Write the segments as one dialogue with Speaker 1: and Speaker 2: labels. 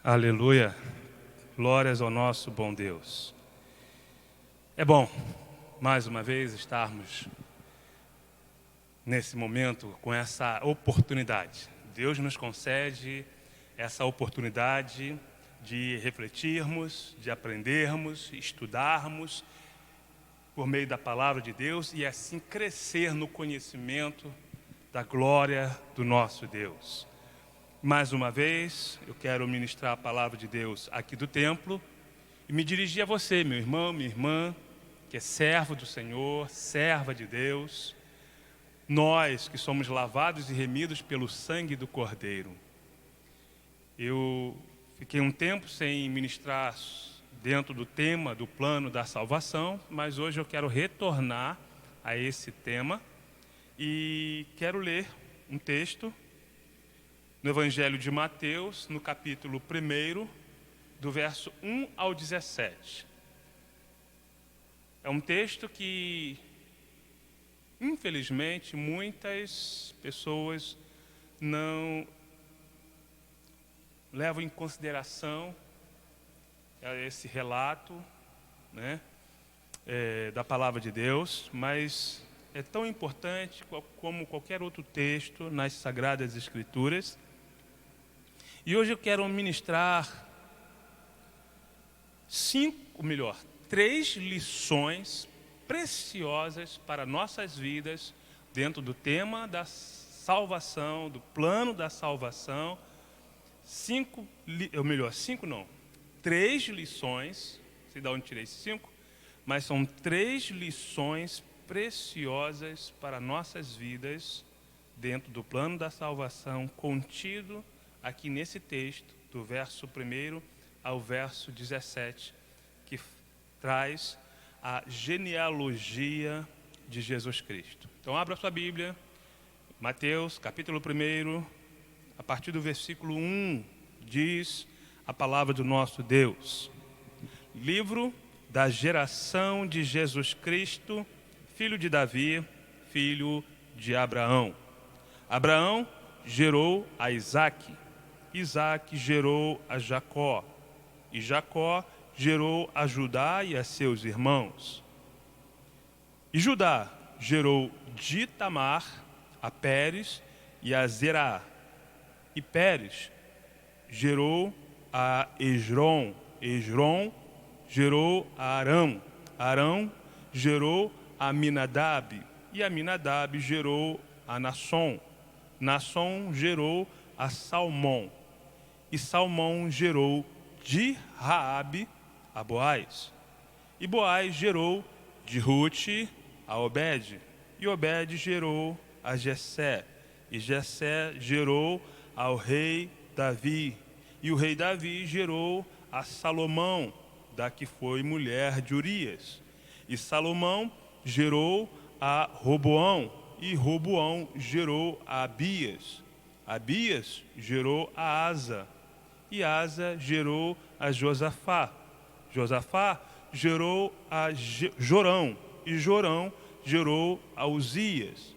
Speaker 1: Aleluia, glórias ao nosso bom Deus. É bom, mais uma vez, estarmos nesse momento com essa oportunidade. Deus nos concede essa oportunidade de refletirmos, de aprendermos, estudarmos por meio da palavra de Deus e assim crescer no conhecimento da glória do nosso Deus. Mais uma vez, eu quero ministrar a palavra de Deus aqui do templo e me dirigir a você, meu irmão, minha irmã, que é servo do Senhor, serva de Deus, nós que somos lavados e remidos pelo sangue do Cordeiro. Eu fiquei um tempo sem ministrar dentro do tema do plano da salvação, mas hoje eu quero retornar a esse tema e quero ler um texto no Evangelho de Mateus, no capítulo 1, do verso 1 ao 17. É um texto que, infelizmente, muitas pessoas não levam em consideração esse relato, da palavra de Deus, mas é tão importante como qualquer outro texto nas Sagradas Escrituras. E hoje eu quero ministrar 3 lições preciosas para nossas vidas dentro do tema da salvação, do plano da salvação. 3 lições, não sei de onde tirei 5, mas são 3 lições preciosas para nossas vidas dentro do plano da salvação contido aqui nesse texto, do verso 1 ao verso 17, que traz a genealogia de Jesus Cristo. Então abra sua Bíblia, Mateus capítulo 1, a partir do versículo 1, diz a palavra do nosso Deus. Livro da geração de Jesus Cristo, filho de Davi, filho de Abraão. Abraão gerou a Isaque. Isaque gerou a Jacó, e Jacó gerou a Judá e a seus irmãos. E Judá gerou de Tamar a Pérez e a Zerá. E Pérez gerou a Esrom. Esrom gerou a Arão. Arão gerou a Aminadab. E Aminadab gerou a Nasson. Nasson gerou a Salmão. E Salmão gerou de Raabe a Boaz. E Boaz gerou de Rute a Obed. E Obed gerou a Jessé. E Jessé gerou ao rei Davi. E o rei Davi gerou a Salomão, da que foi mulher de Urias. E Salomão gerou a Roboão. E Roboão gerou a Abias. Abias gerou a Asa. E Asa gerou a Josafá. Josafá gerou a Jorão. E Jorão gerou a Uzias.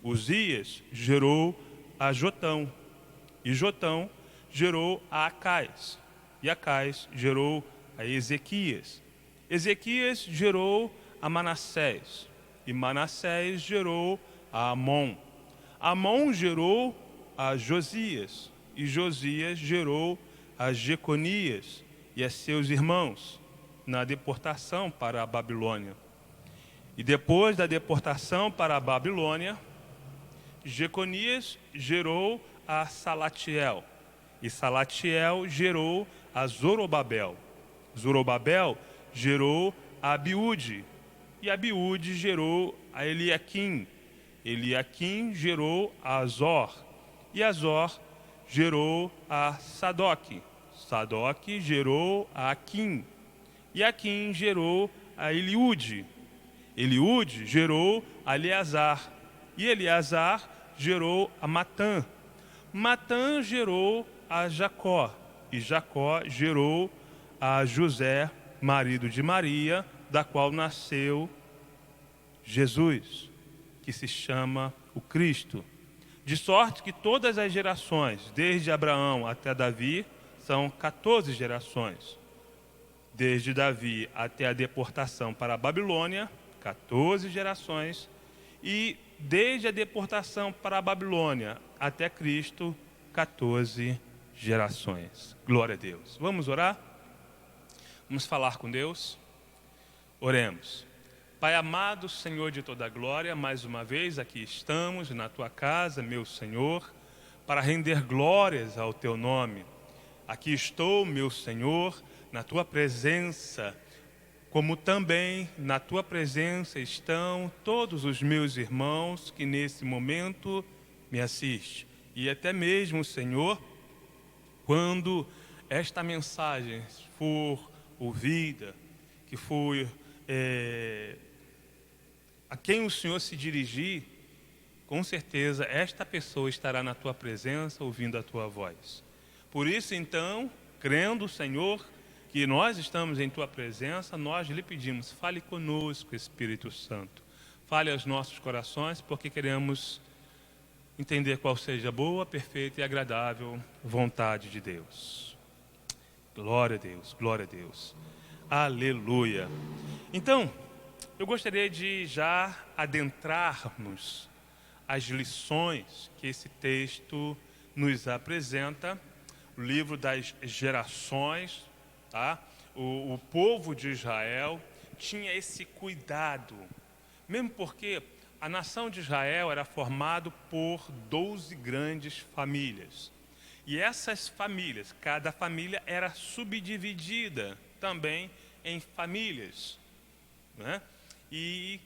Speaker 1: Uzias gerou a Jotão. E Jotão gerou a Acais. E Acais gerou a Ezequias. Ezequias gerou a Manassés. E Manassés gerou a Amon. Amon gerou a Josias. E Josias gerou a Jeconias e a seus irmãos na deportação para a Babilônia. E depois da deportação para a Babilônia, Jeconias gerou a Salatiel. E Salatiel gerou a Zorobabel. Zorobabel gerou a Abiúde. E Abiúde gerou a Eliaquim. Eliaquim gerou a Azor. E Azor gerou a Sadoque. Sadoque gerou a Aquim. E Aquim gerou a Eliúde. Eliúde gerou a Eleazar. E Eleazar gerou a Matã. Matã gerou a Jacó. E Jacó gerou a José, marido de Maria, da qual nasceu Jesus, que se chama o Cristo. De sorte que todas as gerações, desde Abraão até Davi, são 14 gerações. Desde Davi até a deportação para a Babilônia, 14 gerações. E desde a deportação para a Babilônia até Cristo, 14 gerações. Glória a Deus. Vamos orar? Vamos falar com Deus? Oremos. Pai amado, Senhor de toda a glória, mais uma vez aqui estamos na Tua casa, meu Senhor, para render glórias ao Teu nome. Aqui estou, meu Senhor, na Tua presença, como também na Tua presença estão todos os meus irmãos que nesse momento me assistem. E até mesmo, Senhor, quando esta mensagem for ouvida, que for a quem o Senhor se dirigir, com certeza esta pessoa estará na Tua presença ouvindo a Tua voz. Por isso então, crendo, Senhor, que nós estamos em Tua presença, nós lhe pedimos, fale conosco, Espírito Santo. Fale aos nossos corações, porque queremos entender qual seja a boa, perfeita e agradável vontade de Deus. Glória a Deus, glória a Deus. Aleluia. Então, eu gostaria de já adentrarmos as lições que esse texto nos apresenta, o livro das gerações, tá? O povo de Israel tinha esse cuidado, mesmo porque a nação de Israel era formada por 12 grandes famílias. E essas famílias, cada família era subdividida também em famílias, né? E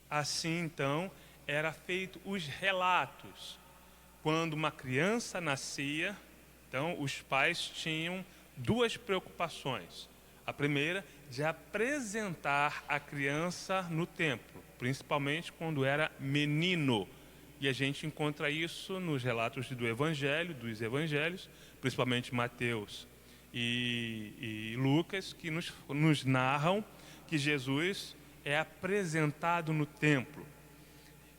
Speaker 1: assim então era feito os relatos. Quando uma criança nascia, então os pais tinham duas preocupações. A primeira, de apresentar a criança no templo, principalmente quando era menino. E a gente encontra isso nos relatos dos evangelhos, principalmente Mateus e Lucas, que nos narram que Jesus é apresentado no templo.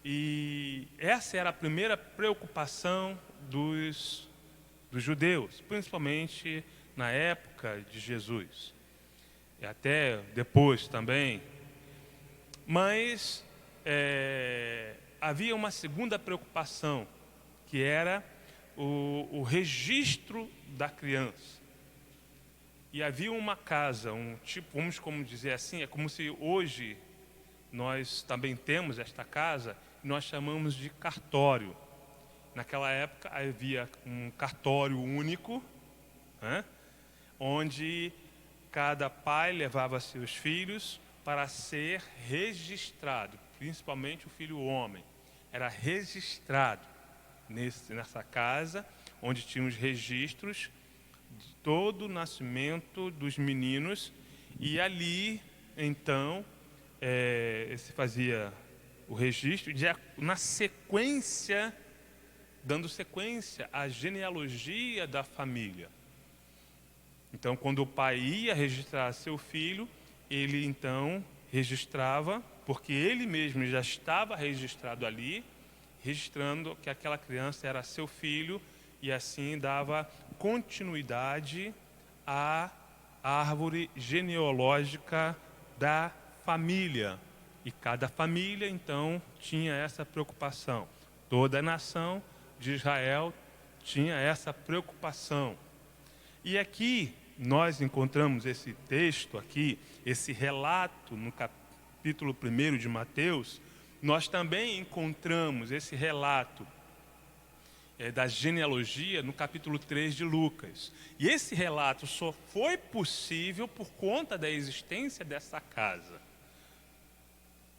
Speaker 1: E essa era a primeira preocupação dos judeus, principalmente na época de Jesus, e até depois também. Mas havia uma segunda preocupação, que era o registro da criança. E havia uma casa, vamos como dizer assim, é como se hoje nós também temos esta casa, e nós chamamos de cartório. Naquela época havia um cartório único, né, onde cada pai levava seus filhos para ser registrado, principalmente o filho homem. Era registrado nessa casa, onde tinha os registros de todo o nascimento dos meninos, e ali, então, se fazia o registro, na sequência, dando sequência à genealogia da família. Então, quando o pai ia registrar seu filho, ele então registrava, porque ele mesmo já estava registrado ali, registrando que aquela criança era seu filho, e assim dava continuidade à árvore genealógica da família. E cada família, então, tinha essa preocupação. Toda a nação de Israel tinha essa preocupação. E aqui nós encontramos esse texto aqui, esse relato no capítulo 1 de Mateus. Nós também encontramos esse relato da genealogia no capítulo 3 de Lucas. E esse relato só foi possível por conta da existência dessa casa.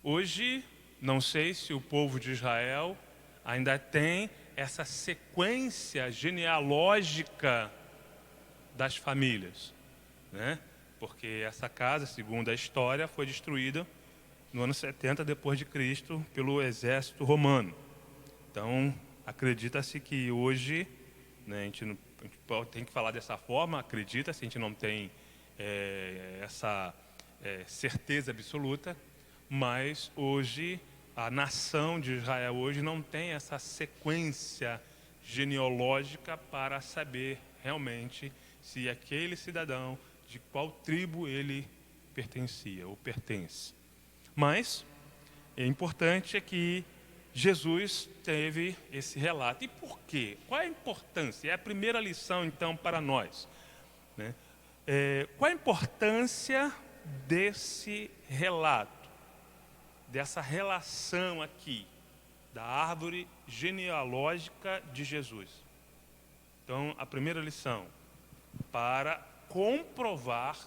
Speaker 1: Hoje, não sei se o povo de Israel ainda tem essa sequência genealógica das famílias, né? Porque essa casa, segundo a história, foi destruída no ano 70 depois de Cristo pelo exército romano. Então, acredita-se que hoje, né, a gente tem que falar dessa forma, acredita-se, a gente não tem essa certeza absoluta, mas hoje a nação de Israel hoje não tem essa sequência genealógica para saber realmente se aquele cidadão, de qual tribo ele pertencia ou pertence. Mas é importante que Jesus teve esse relato. E por quê? Qual é a importância? É a primeira lição, então, para nós, né? Qual a importância desse relato, dessa relação aqui, da árvore genealógica de Jesus? Então, a primeira lição, para comprovar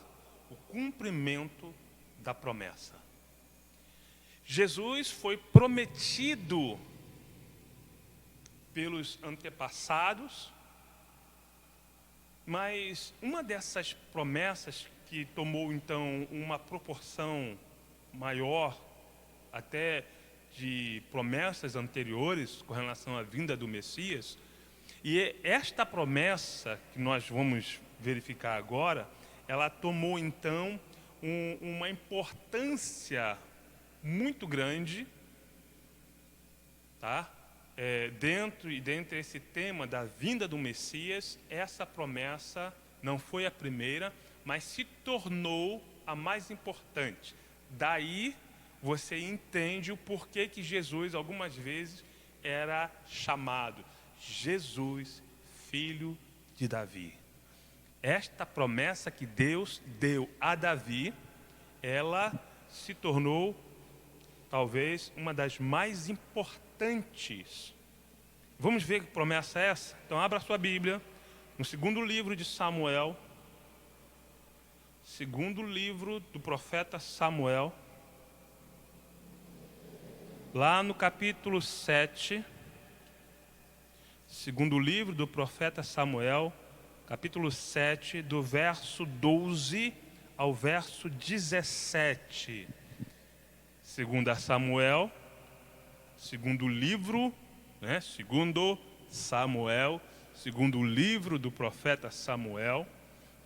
Speaker 1: o cumprimento da promessa. Jesus foi prometido pelos antepassados, mas uma dessas promessas que tomou então uma proporção maior até de promessas anteriores com relação à vinda do Messias, e esta promessa que nós vamos verificar agora, ela tomou então uma importância muito grande, tá? Dentro esse tema da vinda do Messias, essa promessa não foi a primeira, mas se tornou a mais importante. Daí você entende o porquê que Jesus algumas vezes era chamado Jesus, filho de Davi. Esta promessa que Deus deu a Davi, ela se tornou talvez uma das mais importantes. Vamos ver que promessa é essa? Então abra a sua Bíblia no segundo livro de Samuel, segundo livro do profeta Samuel, lá no capítulo 7, segundo livro do profeta Samuel, capítulo 7, do verso 12 ao verso 17. Segundo Samuel, segundo livro, segundo Samuel, segundo livro do profeta Samuel,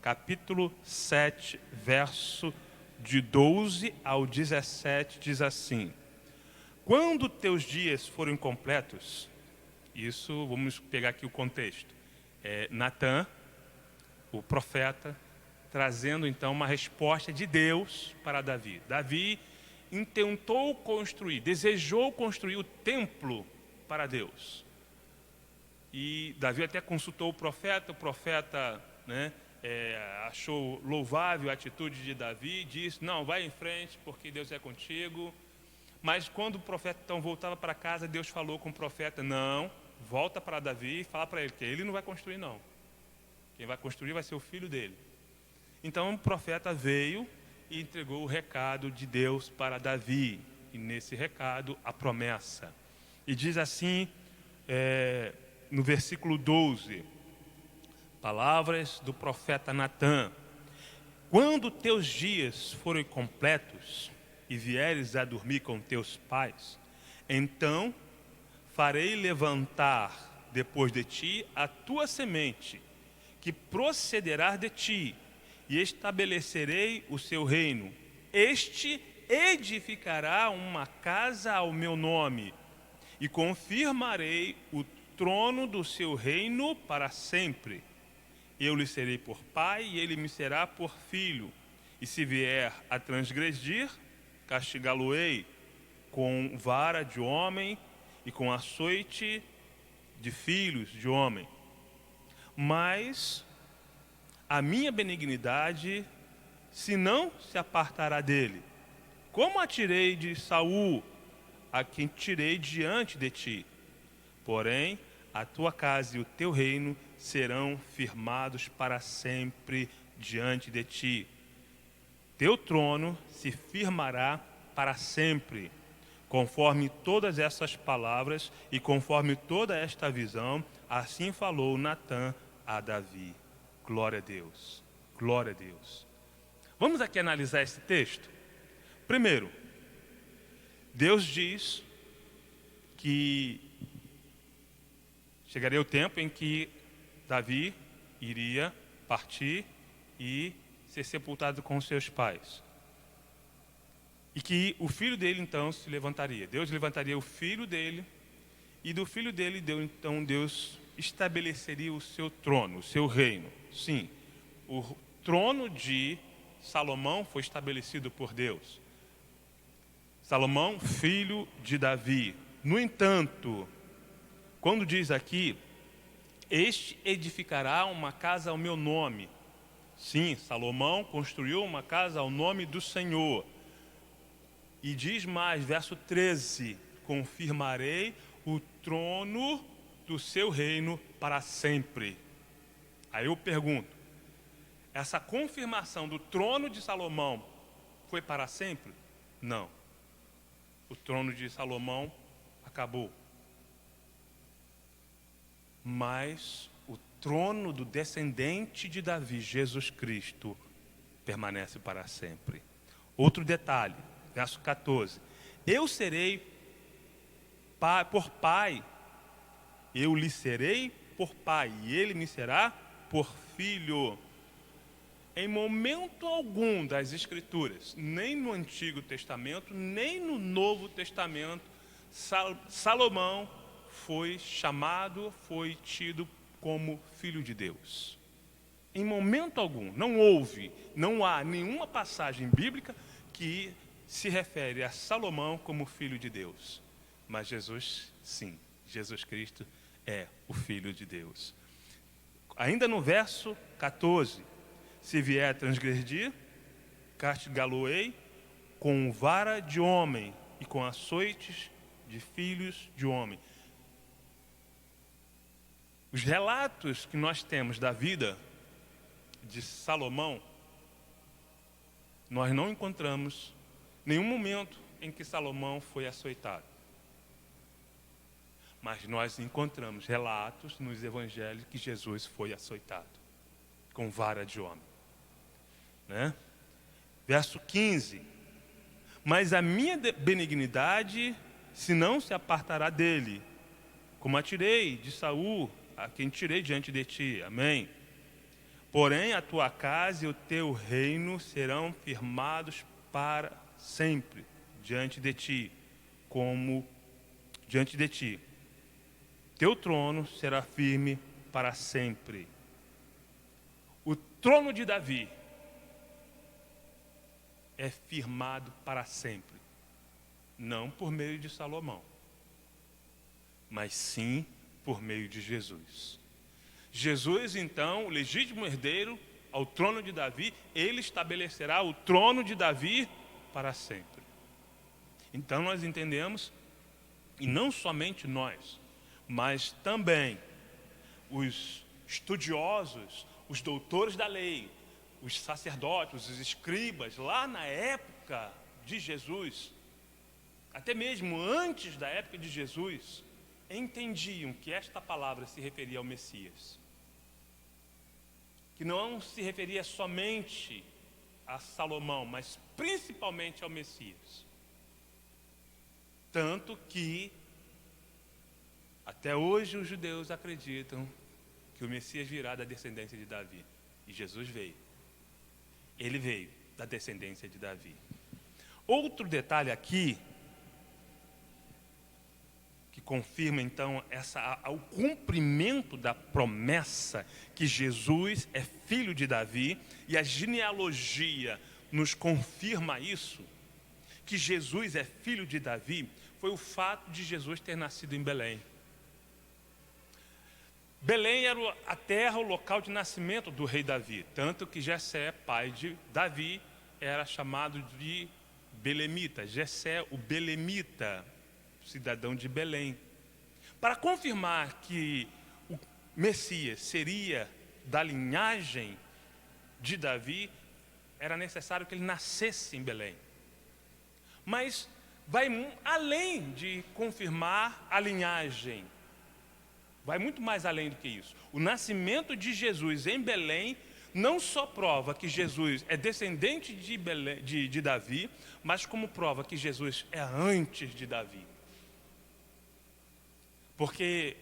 Speaker 1: capítulo 7, verso de 12 ao 17, diz assim: quando teus dias forem completos, isso, vamos pegar aqui o contexto, Natã, o profeta, trazendo então uma resposta de Deus para Davi. Davi intentou construir, desejou construir o templo para Deus. E Davi até consultou o profeta achou louvável a atitude de Davi, disse, não, vai em frente porque Deus é contigo. Mas quando o profeta então voltava para casa, Deus falou com o profeta, não, volta para Davi e fala para ele que ele não vai construir não. Quem vai construir vai ser o filho dele. Então o profeta veio e entregou o recado de Deus para Davi. E nesse recado, a promessa. E diz assim, no versículo 12, palavras do profeta Natã: quando teus dias forem completos e vieres a dormir com teus pais, então farei levantar depois de ti a tua semente, que procederá de ti, e estabelecerei o seu reino. Este edificará uma casa ao meu nome, e confirmarei o trono do seu reino para sempre. Eu lhe serei por pai, e ele me será por filho. E se vier a transgredir, castigá-lo-ei com vara de homem e com açoite de filhos de homem. Mas a minha benignidade, se não se apartará dele, como a tirei de Saul, a quem tirei diante de ti. Porém, a tua casa e o teu reino serão firmados para sempre diante de ti. Teu trono se firmará para sempre. Conforme todas essas palavras e conforme toda esta visão, assim falou Natã a Davi. Glória a Deus, glória a Deus. Vamos aqui analisar esse texto? Primeiro, Deus diz que chegaria o tempo em que Davi iria partir e ser sepultado com seus pais. E que o filho dele então se levantaria. Deus levantaria o filho dele, e do filho dele, então Deus estabeleceria o seu trono, o seu reino. Sim, o trono de Salomão foi estabelecido por Deus. Salomão, filho de Davi. No entanto, quando diz aqui, este edificará uma casa ao meu nome. Sim, Salomão construiu uma casa ao nome do Senhor. E diz mais, verso 13, confirmarei o trono do seu reino para sempre. Aí eu pergunto, essa confirmação do trono de Salomão foi para sempre? Não. O trono de Salomão acabou. Mas o trono do descendente de Davi, Jesus Cristo, permanece para sempre. Outro detalhe, verso 14. Eu serei por pai, eu lhe serei por pai, e ele me será por filho. Em momento algum das Escrituras, nem no Antigo Testamento, nem no Novo Testamento, Salomão foi chamado, foi tido como filho de Deus. Em momento algum, não há nenhuma passagem bíblica que se refere a Salomão como filho de Deus. Mas Jesus, sim, Jesus Cristo é o Filho de Deus. Ainda no verso 14, se vier transgredir, castigá-lo-ei com vara de homem e com açoites de filhos de homem. Os relatos que nós temos da vida de Salomão, nós não encontramos nenhum momento em que Salomão foi açoitado. Mas nós encontramos relatos nos evangelhos que Jesus foi açoitado com vara de homem. Né? Verso 15. Mas a minha benignidade se não se apartará dele, como a tirei de Saul, a quem tirei diante de ti. Amém. Porém, a tua casa e o teu reino serão firmados para sempre diante de ti, como diante de ti. Teu trono será firme para sempre. O trono de Davi é firmado para sempre, não por meio de Salomão, mas sim por meio de Jesus. Jesus, então, o legítimo herdeiro ao trono de Davi, ele estabelecerá o trono de Davi para sempre. Então nós entendemos, e não somente nós, mas também os estudiosos, os doutores da lei, os sacerdotes, os escribas, lá na época de Jesus, até mesmo antes da época de Jesus, entendiam que esta palavra se referia ao Messias, que não se referia somente a Salomão, mas principalmente ao Messias. Tanto que até hoje os judeus acreditam que o Messias virá da descendência de Davi. E Jesus veio. Ele veio da descendência de Davi. Outro detalhe aqui, que confirma então o cumprimento da promessa que Jesus é filho de Davi, e a genealogia nos confirma isso, que Jesus é filho de Davi, foi o fato de Jesus ter nascido em Belém. Belém era a terra, o local de nascimento do rei Davi, tanto que Jessé, pai de Davi, era chamado de belemita. Jessé, o belemita, cidadão de Belém. Para confirmar que o Messias seria da linhagem de Davi, era necessário que ele nascesse em Belém. Mas vai além de confirmar a linhagem, vai muito mais além do que isso. O nascimento de Jesus em Belém não só prova que Jesus é descendente de Davi, mas como prova que Jesus é antes de Davi. Porque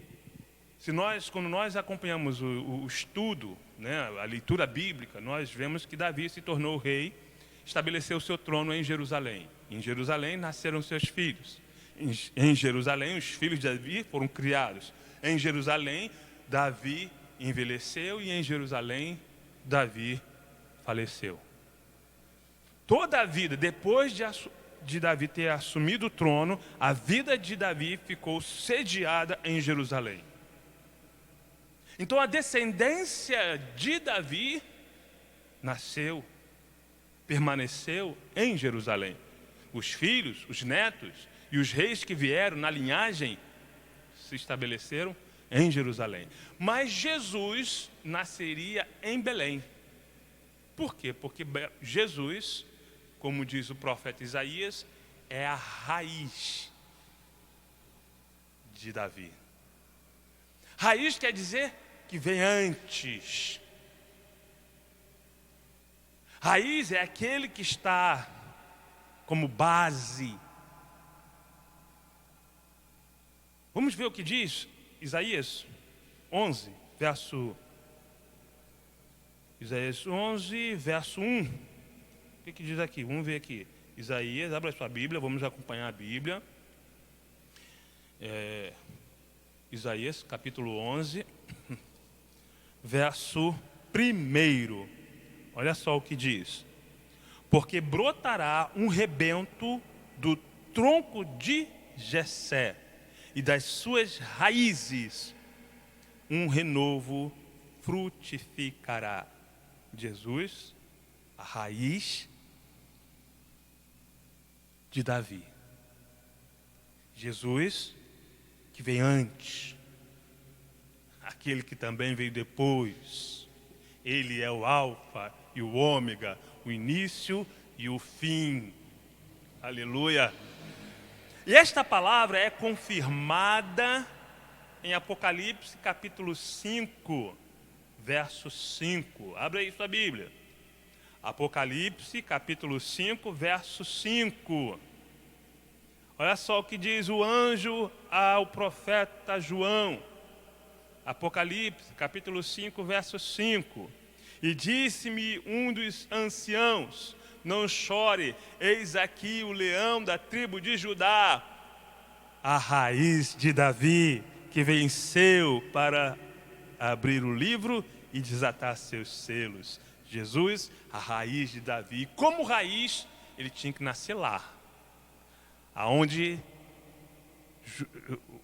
Speaker 1: quando nós acompanhamos o estudo, né, a leitura bíblica, nós vemos que Davi se tornou rei, estabeleceu o seu trono em Jerusalém. Em Jerusalém nasceram seus filhos. Em Jerusalém os filhos de Davi foram criados. Em Jerusalém Davi envelheceu e em Jerusalém Davi faleceu. Toda a vida, depois de Davi ter assumido o trono, a vida de Davi ficou sediada em Jerusalém. Então a descendência de Davi nasceu, permaneceu em Jerusalém. Os filhos, os netos e os reis que vieram na linhagem se estabeleceram em Jerusalém. Mas Jesus nasceria em Belém. Por quê? Porque Jesus, como diz o profeta Isaías, é a raiz de Davi. Raiz quer dizer que vem antes. Raiz é aquele que está como base. Vamos ver o que diz Isaías 11, verso 1. O que diz aqui? Vamos ver aqui. Isaías, abra a sua Bíblia, vamos acompanhar a Bíblia. Isaías, capítulo 11, verso 1. Olha só o que diz. Porque brotará um rebento do tronco de Jessé, e das suas raízes um renovo frutificará. Jesus, a raiz de Davi. Jesus, que veio antes, aquele que também veio depois. Ele é o alfa e o ômega, o início e o fim. Aleluia. E esta palavra é confirmada em Apocalipse capítulo 5, verso 5. Abre aí sua Bíblia. Apocalipse capítulo 5, verso 5. Olha só o que diz o anjo ao profeta João. Apocalipse capítulo 5, verso 5. E disse-me um dos anciãos: não chore, eis aqui o leão da tribo de Judá, a raiz de Davi, que venceu para abrir o livro e desatar seus selos. Jesus, a raiz de Davi. Como raiz, ele tinha que nascer lá, aonde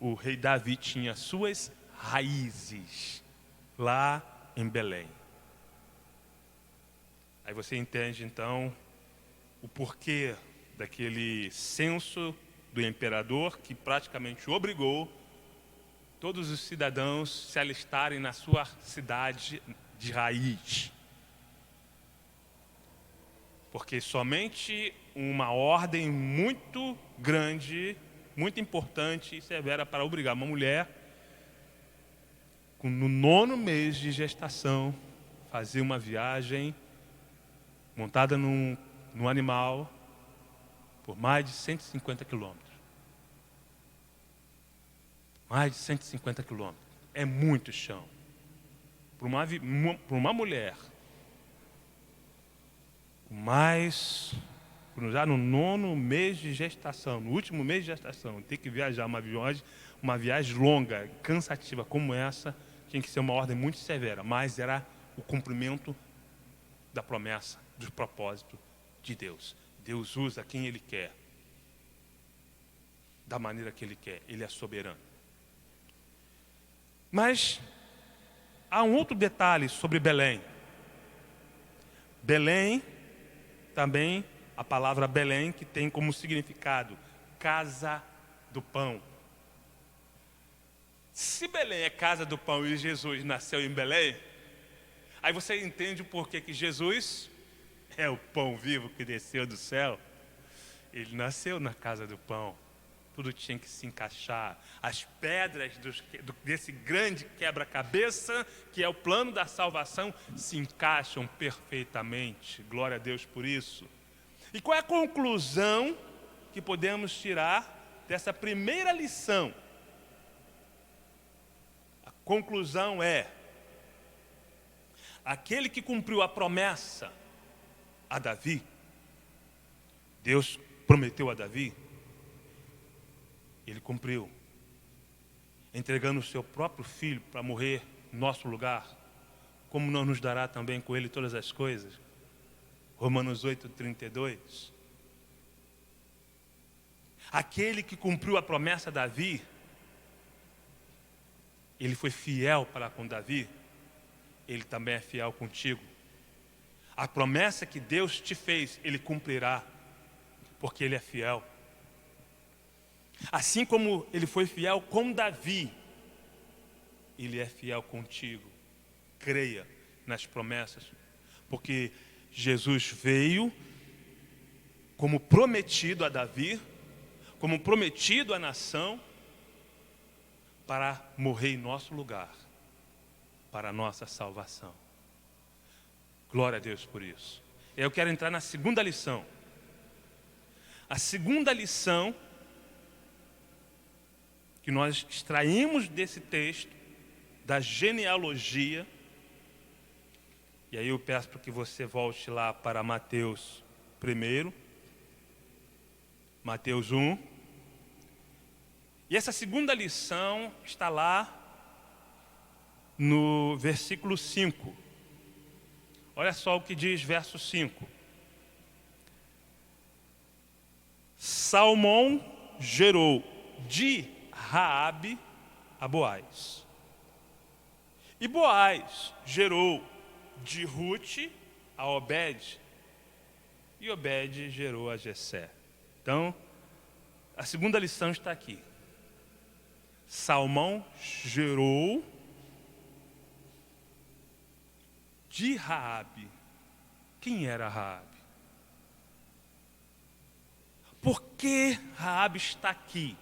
Speaker 1: o rei Davi tinha suas raízes, lá em Belém. Aí você entende então o porquê daquele censo do imperador que praticamente obrigou todos os cidadãos se alistarem na sua cidade de raiz. Porque somente uma ordem muito grande, muito importante e severa para obrigar uma mulher, no 9º mês de gestação, fazer uma viagem montada num animal por mais de 150 quilômetros. Mais de 150 quilômetros. É muito chão. Para uma mulher, já no 9º mês de gestação, no último mês de gestação, ter que viajar uma viagem longa, cansativa como essa, tinha que ser uma ordem muito severa, mas era o cumprimento da promessa, dos propósitos de Deus. Deus usa quem Ele quer, da maneira que Ele quer. Ele é soberano. Mas há um outro detalhe sobre Belém. Belém, também a palavra Belém, que tem como significado casa do pão. Se Belém é casa do pão e Jesus nasceu em Belém, aí você entende o porquê que Jesus é o pão vivo que desceu do céu. Ele nasceu na casa do pão. Tudo tinha que se encaixar. As pedras desse grande quebra-cabeça, que é o plano da salvação, se encaixam perfeitamente. Glória a Deus por isso. E qual é a conclusão que podemos tirar dessa primeira lição? A conclusão é: aquele que cumpriu a promessa a Davi, Deus prometeu a Davi, ele cumpriu, entregando o seu próprio filho para morrer em nosso lugar. Como não nos dará também com ele todas as coisas? Romanos 8:32. Aquele que cumpriu a promessa a Davi, ele foi fiel para com Davi, ele também é fiel contigo. A promessa que Deus te fez, ele cumprirá, porque ele é fiel. Assim como ele foi fiel com Davi, ele é fiel contigo. Creia nas promessas, porque Jesus veio como prometido a Davi, como prometido à nação, para morrer em nosso lugar, para a nossa salvação. Glória a Deus por isso. Eu quero entrar na segunda lição. A segunda lição que nós extraímos desse texto, da genealogia, e aí eu peço para que você volte lá para Mateus 1, Mateus 1. E essa segunda lição está lá no versículo 5. Olha só o que diz verso 5. Salmão gerou de Raabe a Boaz. E Boaz gerou de Rute a Obed. E Obed gerou a Jessé. Então, a segunda lição está aqui. Salmão gerou de Raabe. Quem era Raabe? Por que Raabe está aqui?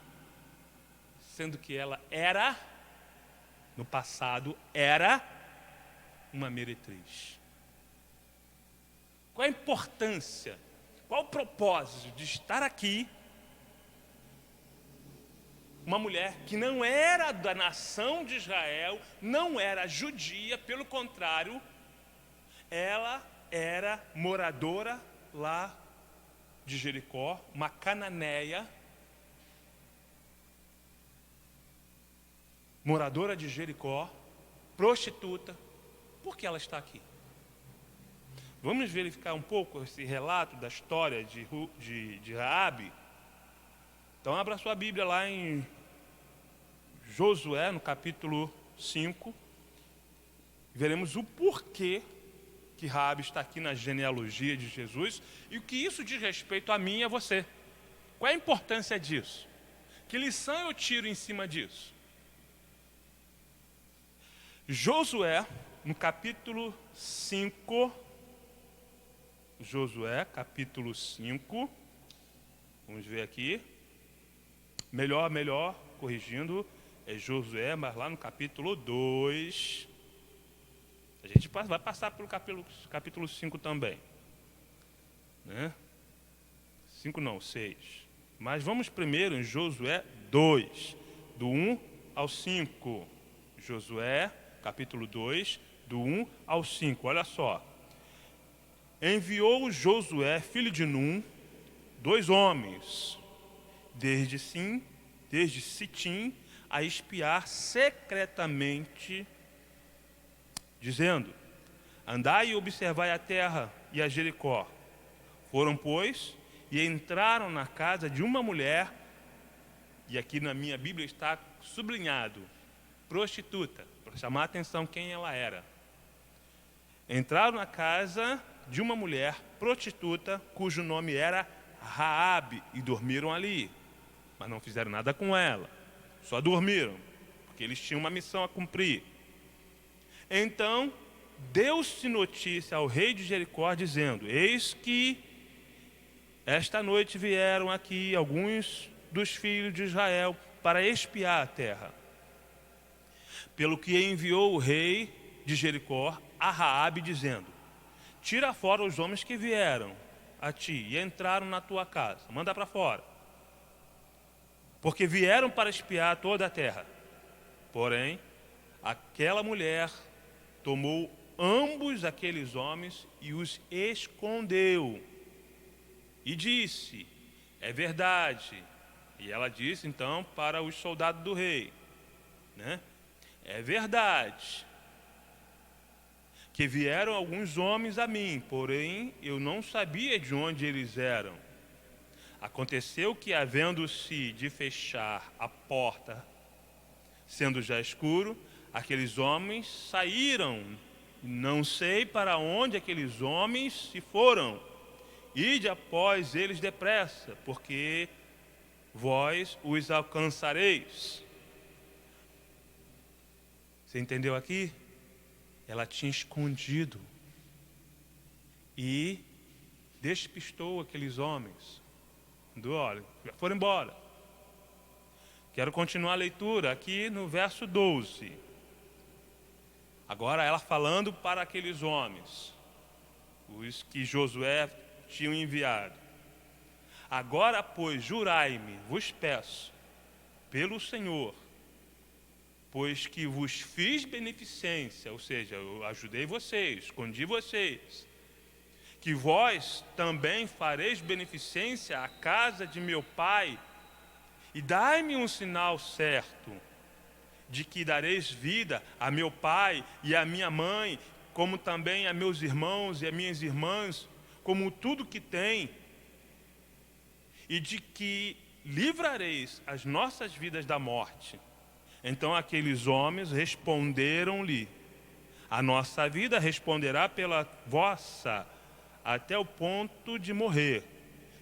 Speaker 1: Sendo que ela era, no passado, era uma meretriz. Qual a importância, qual o propósito de estar aqui uma mulher que não era da nação de Israel, não era judia, pelo contrário, ela era moradora lá de Jericó, uma cananeia, moradora de Jericó, prostituta. Por que ela está aqui? Vamos verificar um pouco esse relato da história de Raabe. Então abra sua Bíblia lá em Josué, no capítulo 5. Veremos o porquê que Raabe está aqui na genealogia de Jesus e o que isso diz respeito a mim e a você. Qual é a importância disso? Que lição eu tiro em cima disso? Josué, no capítulo 5, Josué, capítulo 5, vamos ver aqui, melhor, corrigindo, é Josué, mas lá no capítulo 2, a gente vai passar pelo capítulo 5 também, né? 5 não, 6, mas vamos primeiro em Josué 2, do 1 ao 5, Josué, capítulo 2, do 1 ao 5, olha só. Enviou Josué, filho de Num, 2 homens, desde Sitim, a espiar secretamente, dizendo: andai e observai a terra e a Jericó. Foram, pois, e entraram na casa de uma mulher, e aqui na minha Bíblia está sublinhado, prostituta, para chamar a atenção quem ela era. Entraram na casa de uma mulher prostituta, cujo nome era Raabe, e dormiram ali, mas não fizeram nada com ela, só dormiram, porque eles tinham uma missão a cumprir. Então deu-se notícia ao rei de Jericó, dizendo: eis que esta noite vieram aqui alguns dos filhos de Israel para espiar a terra. Pelo que enviou o rei de Jericó a Raabe, dizendo: tira fora os homens que vieram a ti e entraram na tua casa, manda para fora, porque vieram para espiar toda a terra. Porém, aquela mulher tomou ambos aqueles homens e os escondeu, e disse: é verdade. E ela disse então para os soldados do rei, né? É verdade, que vieram alguns homens a mim, porém eu não sabia de onde eles eram. Aconteceu que, havendo-se de fechar a porta, sendo já escuro, aqueles homens saíram. Não sei para onde aqueles homens se foram. Ide após eles depressa, porque vós os alcançareis. Você entendeu aqui? Ela tinha escondido e despistou aqueles homens. Olha, já foram embora. Quero continuar a leitura aqui no verso 12. Agora ela falando para aqueles homens, os que Josué tinha enviado. Agora, pois, jurai-me, vos peço, pelo Senhor, pois que vos fiz beneficência, ou seja, eu ajudei vocês, escondi vocês, que vós também fareis beneficência à casa de meu pai, e dai-me um sinal certo, de que dareis vida a meu pai e a minha mãe, como também a meus irmãos e a minhas irmãs, como tudo que tem, e de que livrareis as nossas vidas da morte. Então aqueles homens responderam-lhe: a nossa vida responderá pela vossa, até o ponto de morrer.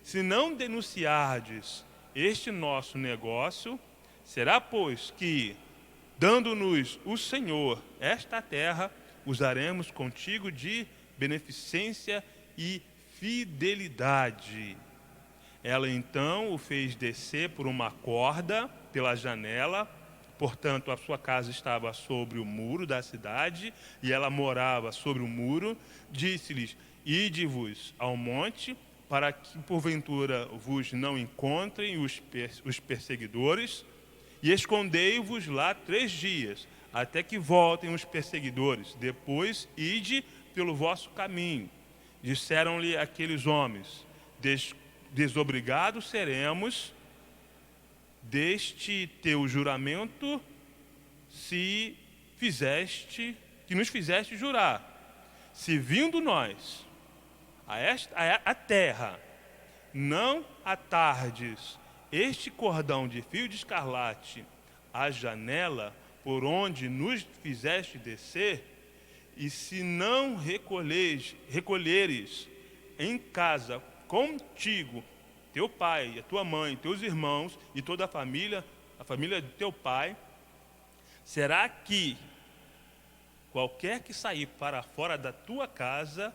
Speaker 1: Se não denunciardes este nosso negócio, será, pois, que, dando-nos o Senhor esta terra, usaremos contigo de beneficência e fidelidade. Ela então o fez descer por uma corda pela janela. Portanto, a sua casa estava sobre o muro da cidade, e ela morava sobre o muro. Disse-lhes: ide-vos ao monte, para que porventura vos não encontrem os perseguidores, e escondei-vos lá 3 dias, até que voltem os perseguidores. Depois ide pelo vosso caminho. Disseram-lhe aqueles homens: desobrigados seremos deste teu juramento, que nos fizeste jurar. Se vindo nós a terra, não atardes este cordão de fio de escarlate à janela por onde nos fizeste descer, e se não recolheres em casa contigo teu pai, a tua mãe, teus irmãos e toda a família de teu pai, será que qualquer que sair para fora da tua casa,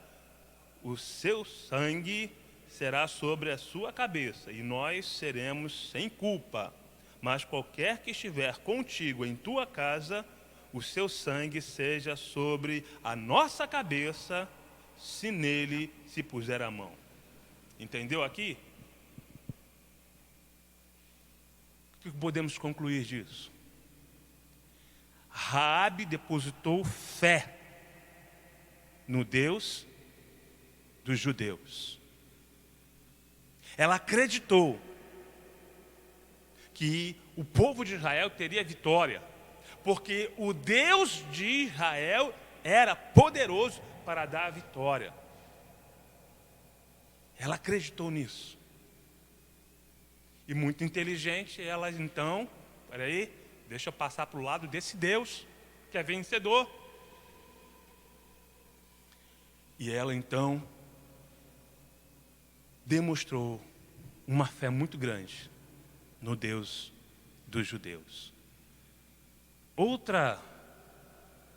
Speaker 1: o seu sangue será sobre a sua cabeça, e nós seremos sem culpa. Mas qualquer que estiver contigo em tua casa, o seu sangue seja sobre a nossa cabeça, se nele se puser a mão. Entendeu aqui? O que podemos concluir disso? Raabe depositou fé no Deus dos judeus. Ela acreditou que o povo de Israel teria vitória, porque o Deus de Israel era poderoso para dar a vitória. Ela acreditou nisso. E muito inteligente, ela então, deixa eu passar para o lado desse Deus que é vencedor. E ela então demonstrou uma fé muito grande no Deus dos judeus. Outra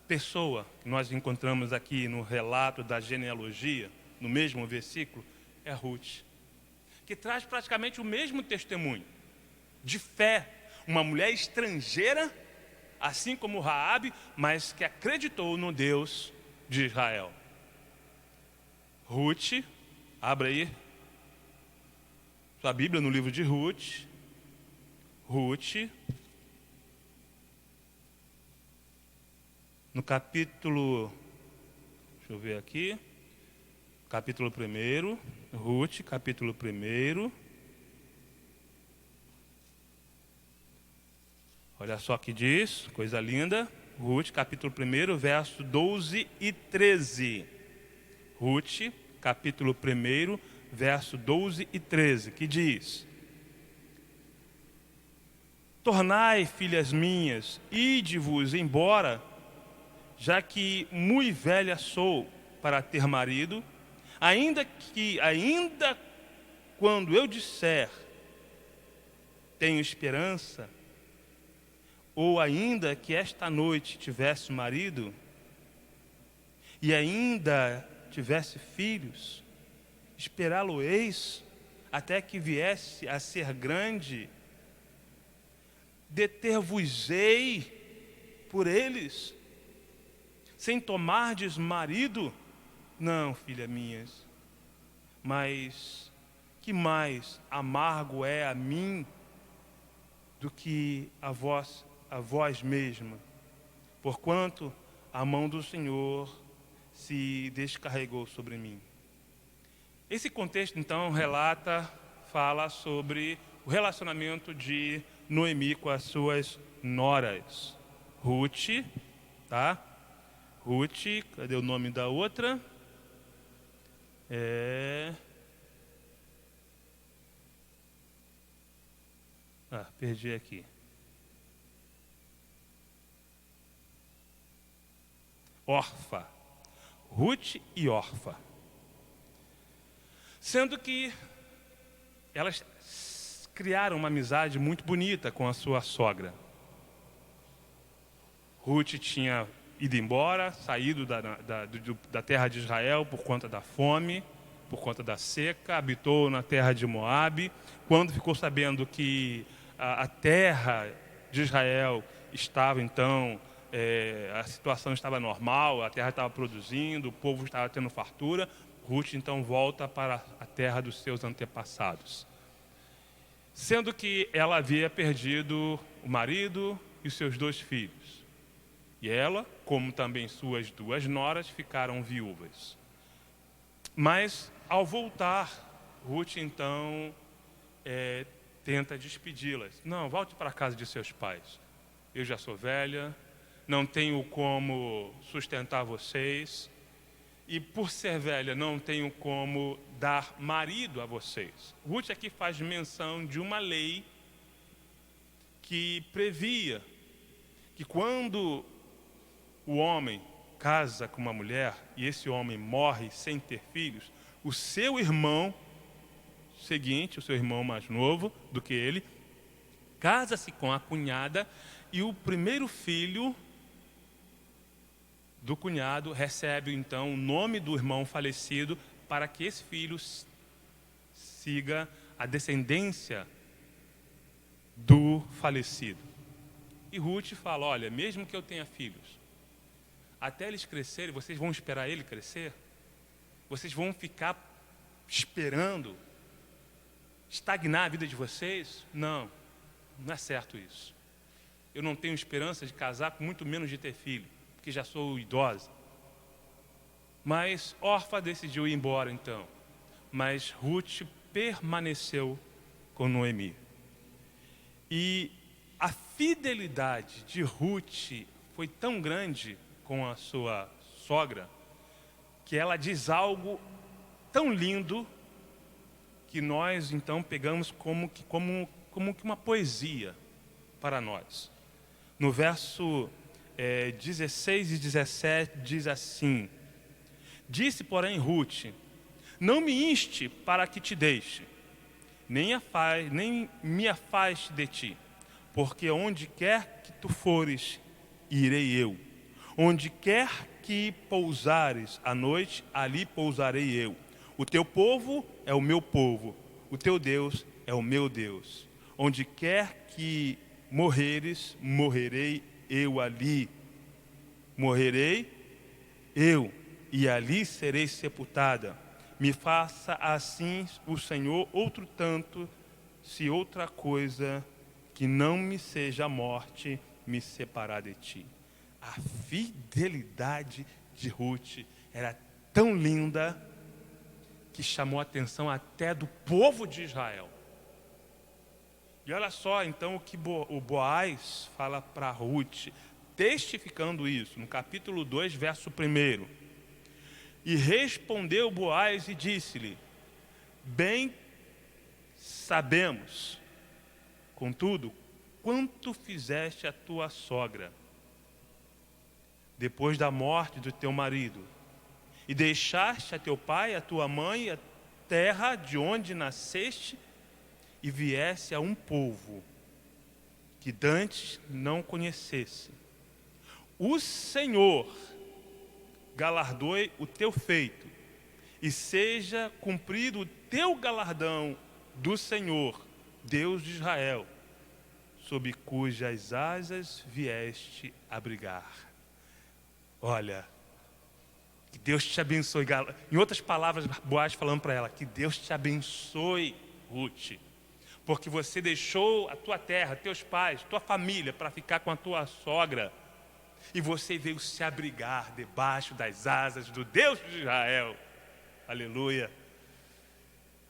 Speaker 1: pessoa que nós encontramos aqui no relato da genealogia, no mesmo versículo, é Ruth, que traz praticamente o mesmo testemunho de fé, uma mulher estrangeira, assim como Raabe, mas que acreditou no Deus de Israel. Ruth, abra aí sua Bíblia no livro de Ruth. Ruth, no capítulo, deixa eu ver aqui, capítulo 1, Ruth, capítulo 1. Olha só o que diz, coisa linda. Ruth, capítulo 1, verso 12 e 13. Ruth, capítulo 1, verso 12 e 13, que diz: Tornai, filhas minhas, ide-vos embora, já que muito velha sou para ter marido, ainda quando eu disser tenho esperança, ou ainda que esta noite tivesse marido, e ainda tivesse filhos, esperá-lo-eis até que viesse a ser grande, deter-vos-ei por eles, sem tomardes marido? Não, filha minhas, mas que mais amargo é a mim do que a vós mesma, porquanto a mão do Senhor se descarregou sobre mim. Esse contexto, então, fala sobre o relacionamento de Noemi com as suas noras. Ruth, tá? Ruth, cadê o nome da outra? Perdi aqui. Orfa. Ruth e Orfa. Sendo que elas criaram uma amizade muito bonita com a sua sogra. Ruth tinha ido embora, saído da terra de Israel por conta da fome, por conta da seca, habitou na terra de Moabe. Quando ficou sabendo que a terra de Israel estava então, a situação estava normal, a terra estava produzindo, o povo estava tendo fartura, Ruth então volta para a terra dos seus antepassados. Sendo que ela havia perdido o marido e os seus 2 filhos. E ela, como também suas 2 noras, ficaram viúvas. Mas, ao voltar, Ruth então tenta despedi-las. Não, volte para a casa de seus pais. Eu já sou velha, não tenho como sustentar vocês. E por ser velha, não tenho como dar marido a vocês. Ruth aqui faz menção de uma lei que previa que quando o homem casa com uma mulher e esse homem morre sem ter filhos, o seu irmão seguinte, o seu irmão mais novo do que ele, casa-se com a cunhada e o primeiro filho do cunhado recebe então o nome do irmão falecido para que esse filho siga a descendência do falecido. E Ruth fala: olha, mesmo que eu tenha filhos, até eles crescerem, vocês vão esperar ele crescer? Vocês vão ficar esperando estagnar a vida de vocês? Não, não é certo isso. Eu não tenho esperança de casar, muito menos de ter filho, porque já sou idosa. Mas Orfa decidiu ir embora então. Mas Ruth permaneceu com Noemi. E a fidelidade de Ruth foi tão grande com a sua sogra, que ela diz algo tão lindo, que nós então pegamos como que uma poesia para nós. No verso 16 e 17 diz assim: disse, porém, Ruth: não me inste para que te deixe, nem me afaste de ti, porque onde quer que tu fores, irei eu. Onde quer que pousares à noite, ali pousarei eu. O teu povo é o meu povo, o teu Deus é o meu Deus. Onde quer que morreres, morrerei eu ali. Morrerei eu, e ali serei sepultada. Me faça assim o Senhor outro tanto, se outra coisa que não me seja a morte me separar de ti. A fidelidade de Ruth era tão linda que chamou a atenção até do povo de Israel. E olha só então o que o Boaz fala para Ruth: testificando isso, no capítulo 2, verso 1. E respondeu Boaz e disse-lhe: bem sabemos, contudo, quanto fizeste a tua sogra, depois da morte do teu marido, e deixaste a teu pai, a tua mãe, a terra de onde nasceste, e viesse a um povo que dantes não conhecesse. O Senhor galardoe o teu feito, e seja cumprido o teu galardão do Senhor, Deus de Israel, sob cujas asas vieste abrigar. Olha, que Deus te abençoe. Em outras palavras, Boaz falando para ela, que Deus te abençoe, Ruth, porque você deixou a tua terra, teus pais, tua família para ficar com a tua sogra, e você veio se abrigar debaixo das asas do Deus de Israel. Aleluia.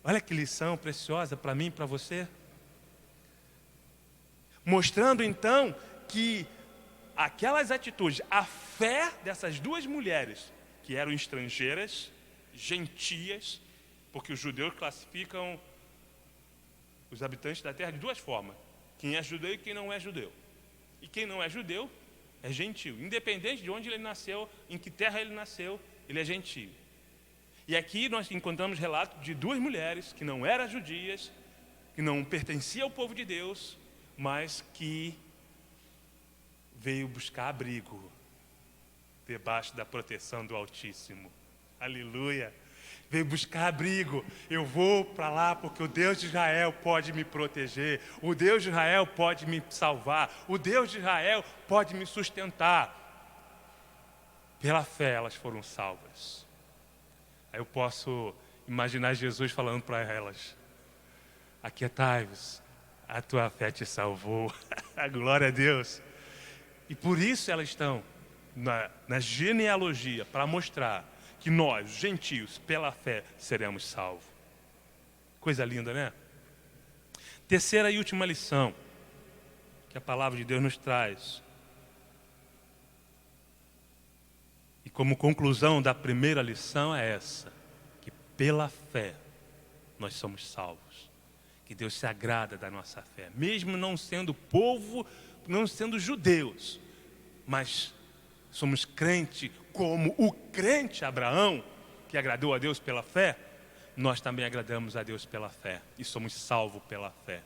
Speaker 1: Olha que lição preciosa para mim e para você. Mostrando então que aquelas atitudes, a fé dessas duas mulheres, que eram estrangeiras, gentias, porque os judeus classificam os habitantes da terra de duas formas: quem é judeu e quem não é judeu. E quem não é judeu é gentio, independente de onde ele nasceu, em que terra ele nasceu, ele é gentio. E aqui nós encontramos relato de duas mulheres que não eram judias, que não pertenciam ao povo de Deus, mas que veio buscar abrigo debaixo da proteção do Altíssimo. Aleluia. Veio buscar abrigo. Eu vou para lá porque o Deus de Israel pode me proteger. O Deus de Israel pode me salvar. O Deus de Israel pode me sustentar. Pela fé elas foram salvas. Aí eu posso imaginar Jesus falando para elas: aquietai-vos, a tua fé te salvou. Glória a Deus. E por isso elas estão na genealogia, para mostrar que nós, gentios, pela fé, seremos salvos. Coisa linda, né? Terceira e última lição que a palavra de Deus nos traz. E como conclusão da primeira lição é essa: que pela fé nós somos salvos. Que Deus se agrada da nossa fé, mesmo não sendo povo, não sendo judeus, mas somos crente como o crente Abraão, que agradou a Deus pela fé. Nós também agradamos a Deus pela fé e somos salvos pela fé.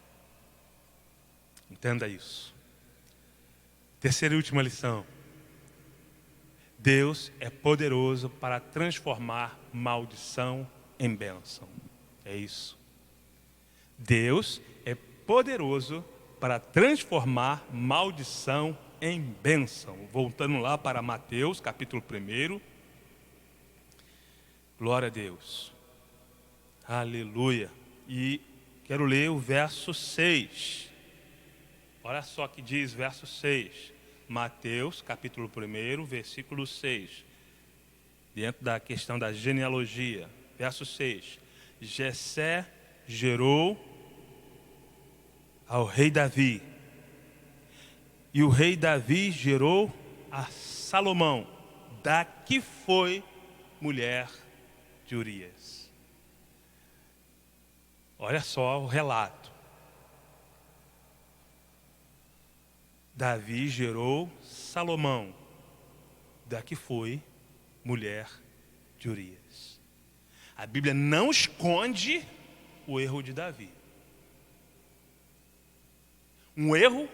Speaker 1: Entenda isso. Terceira e última lição: Deus é poderoso para transformar maldição em bênção. É isso. Deus é poderoso para transformar maldição em bênção. Voltando lá para Mateus, capítulo 1. Glória a Deus. Aleluia. E quero ler o verso 6. Olha só que diz verso 6. Mateus, capítulo 1, versículo 6. Dentro da questão da genealogia. Verso 6. Jessé gerou ao rei Davi. E o rei Davi gerou a Salomão, da que foi mulher de Urias. Olha só o relato. Davi gerou Salomão, da que foi mulher de Urias. A Bíblia não esconde o erro de Davi. Um erro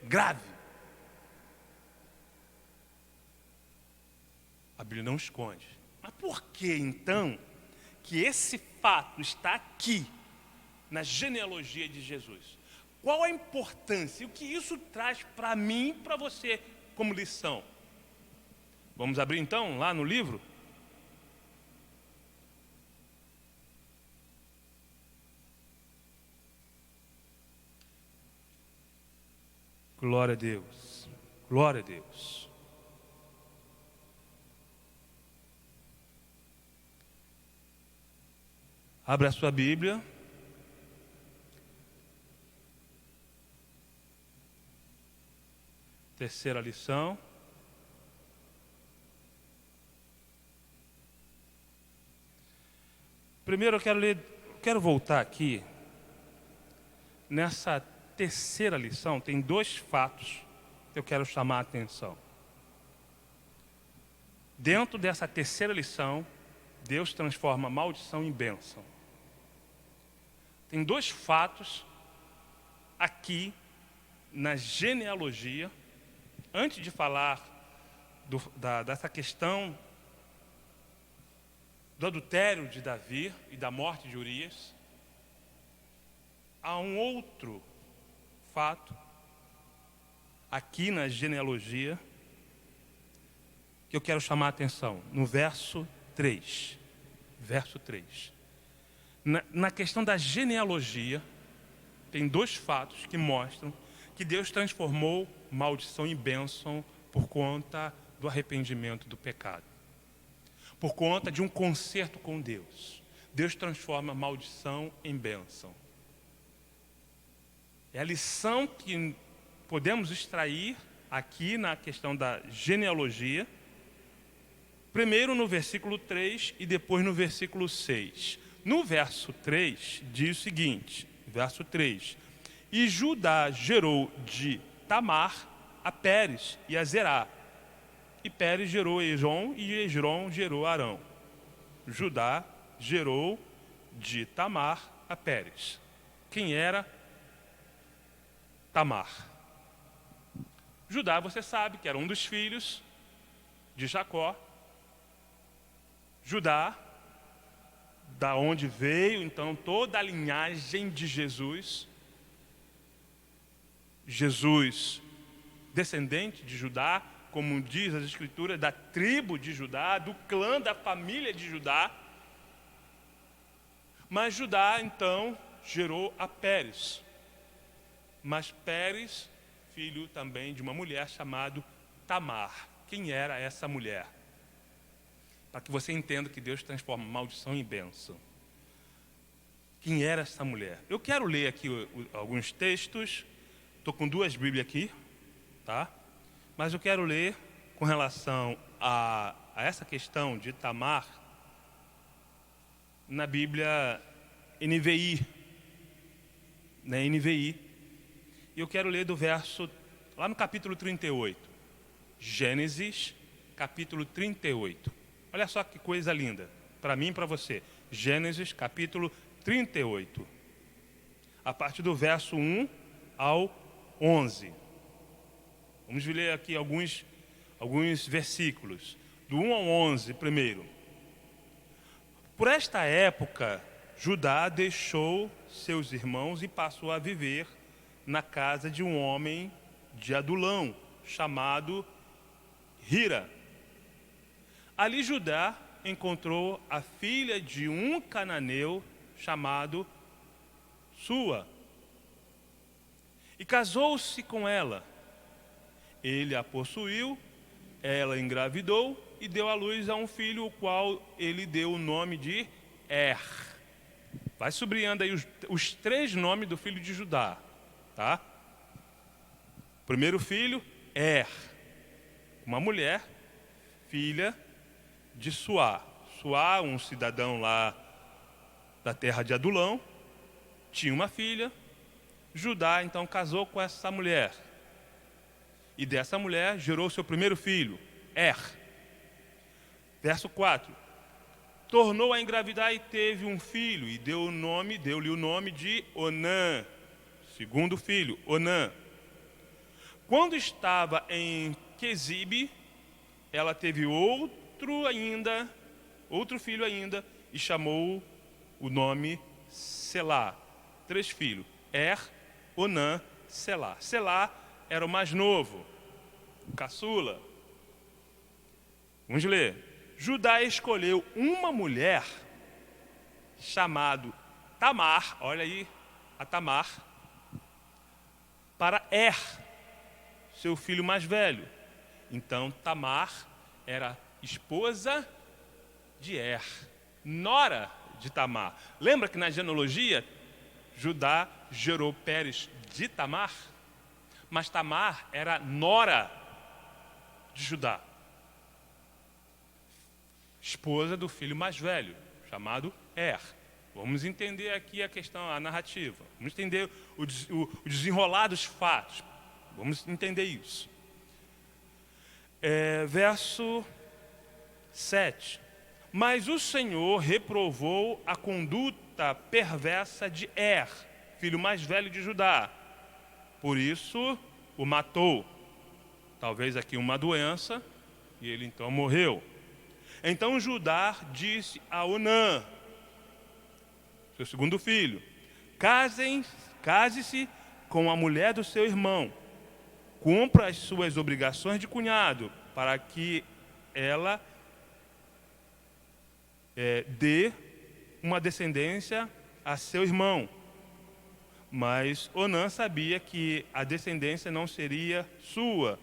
Speaker 1: grave. A Bíblia não esconde. Mas por que então que esse fato está aqui na genealogia de Jesus? Qual a importância? O que isso traz para mim e para você como lição? Vamos abrir então lá no livro? Glória a Deus. Glória a Deus. Abra a sua Bíblia. Terceira lição. Primeiro eu quero voltar aqui. Nessa terceira lição tem dois fatos que eu quero chamar a atenção. Dentro dessa terceira lição, Deus transforma maldição em bênção. Tem dois fatos aqui na genealogia, antes de falar dessa questão do adultério de Davi e da morte de Urias, há um outro fato aqui na genealogia que eu quero chamar a atenção, no verso 3. Verso 3. Na questão da genealogia, tem dois fatos que mostram que Deus transformou maldição em bênção por conta do arrependimento do pecado. Por conta de um conserto com Deus. Deus transforma maldição em bênção. É a lição que podemos extrair aqui na questão da genealogia. Primeiro no versículo 3 e depois no versículo 6. No verso 3 diz o seguinte, verso 3. E Judá gerou de Tamar a Pérez e a Zerá. E Pérez gerou Esrom e Esrom gerou Arão. Judá gerou de Tamar a Pérez. Quem era Tamar? Judá, você sabe que era um dos filhos de Jacó. Judá, da onde veio então toda a linhagem de Jesus. Jesus, descendente de Judá, como diz as Escrituras, da tribo de Judá, do clã da família de Judá. Mas Judá, então, gerou a Pérez. Mas Pérez, filho também de uma mulher chamada Tamar. Quem era essa mulher? Para que você entenda que Deus transforma maldição em bênção. Quem era essa mulher? Eu quero ler aqui alguns textos. Estou com duas Bíblias aqui, tá? Mas eu quero ler com relação a essa questão de Tamar na Bíblia NVI. Na NVI. E eu quero ler do verso, lá no capítulo 38. Gênesis, capítulo 38. Olha só que coisa linda, para mim e para você. Gênesis, capítulo 38. A partir do verso 1 ao 11. Vamos ler aqui alguns versículos. Do 1 ao 11, primeiro. Por esta época, Judá deixou seus irmãos e passou a viver na casa de um homem de Adulão, chamado Hira. Ali Judá encontrou a filha de um cananeu chamado Sua. E casou-se com ela. Ele a possuiu, ela engravidou e deu à luz a um filho, o qual ele deu o nome de Er. Vai sublinhando aí os três nomes do filho de Judá, tá? Primeiro filho, Er. Uma mulher, filha de Suá. Suá, um cidadão lá da terra de Adulão, tinha uma filha. Judá então casou com essa mulher. E dessa mulher gerou seu primeiro filho, Er. Verso 4. Tornou a engravidar e teve um filho, e deu-lhe o nome de Onã. Segundo filho, Onã. Quando estava em Quezibe, ela teve outro filho ainda, e chamou o nome Selá. 3 filhos, Er, Onã, Selá. Selá era o mais novo, o caçula. Vamos ler. Judá escolheu uma mulher chamada Tamar, olha aí a Tamar, para Er, seu filho mais velho. Então Tamar era esposa de Er, nora de Tamar. Lembra que na genealogia Judá gerou Pérez de Tamar? Mas Tamar era nora de Judá, esposa do filho mais velho, chamado Er. Vamos entender aqui a questão, a narrativa. Vamos entender o desenrolar dos fatos. Vamos entender isso. Verso 7. Mas o Senhor reprovou a conduta perversa de Er, filho mais velho de Judá. Por isso o matou. Talvez aqui uma doença, e ele então morreu. Então Judá disse a Onã, seu segundo filho: case-se com a mulher do seu irmão, cumpra as suas obrigações de cunhado, para que ela dê uma descendência a seu irmão. Mas Onã sabia que a descendência não seria sua.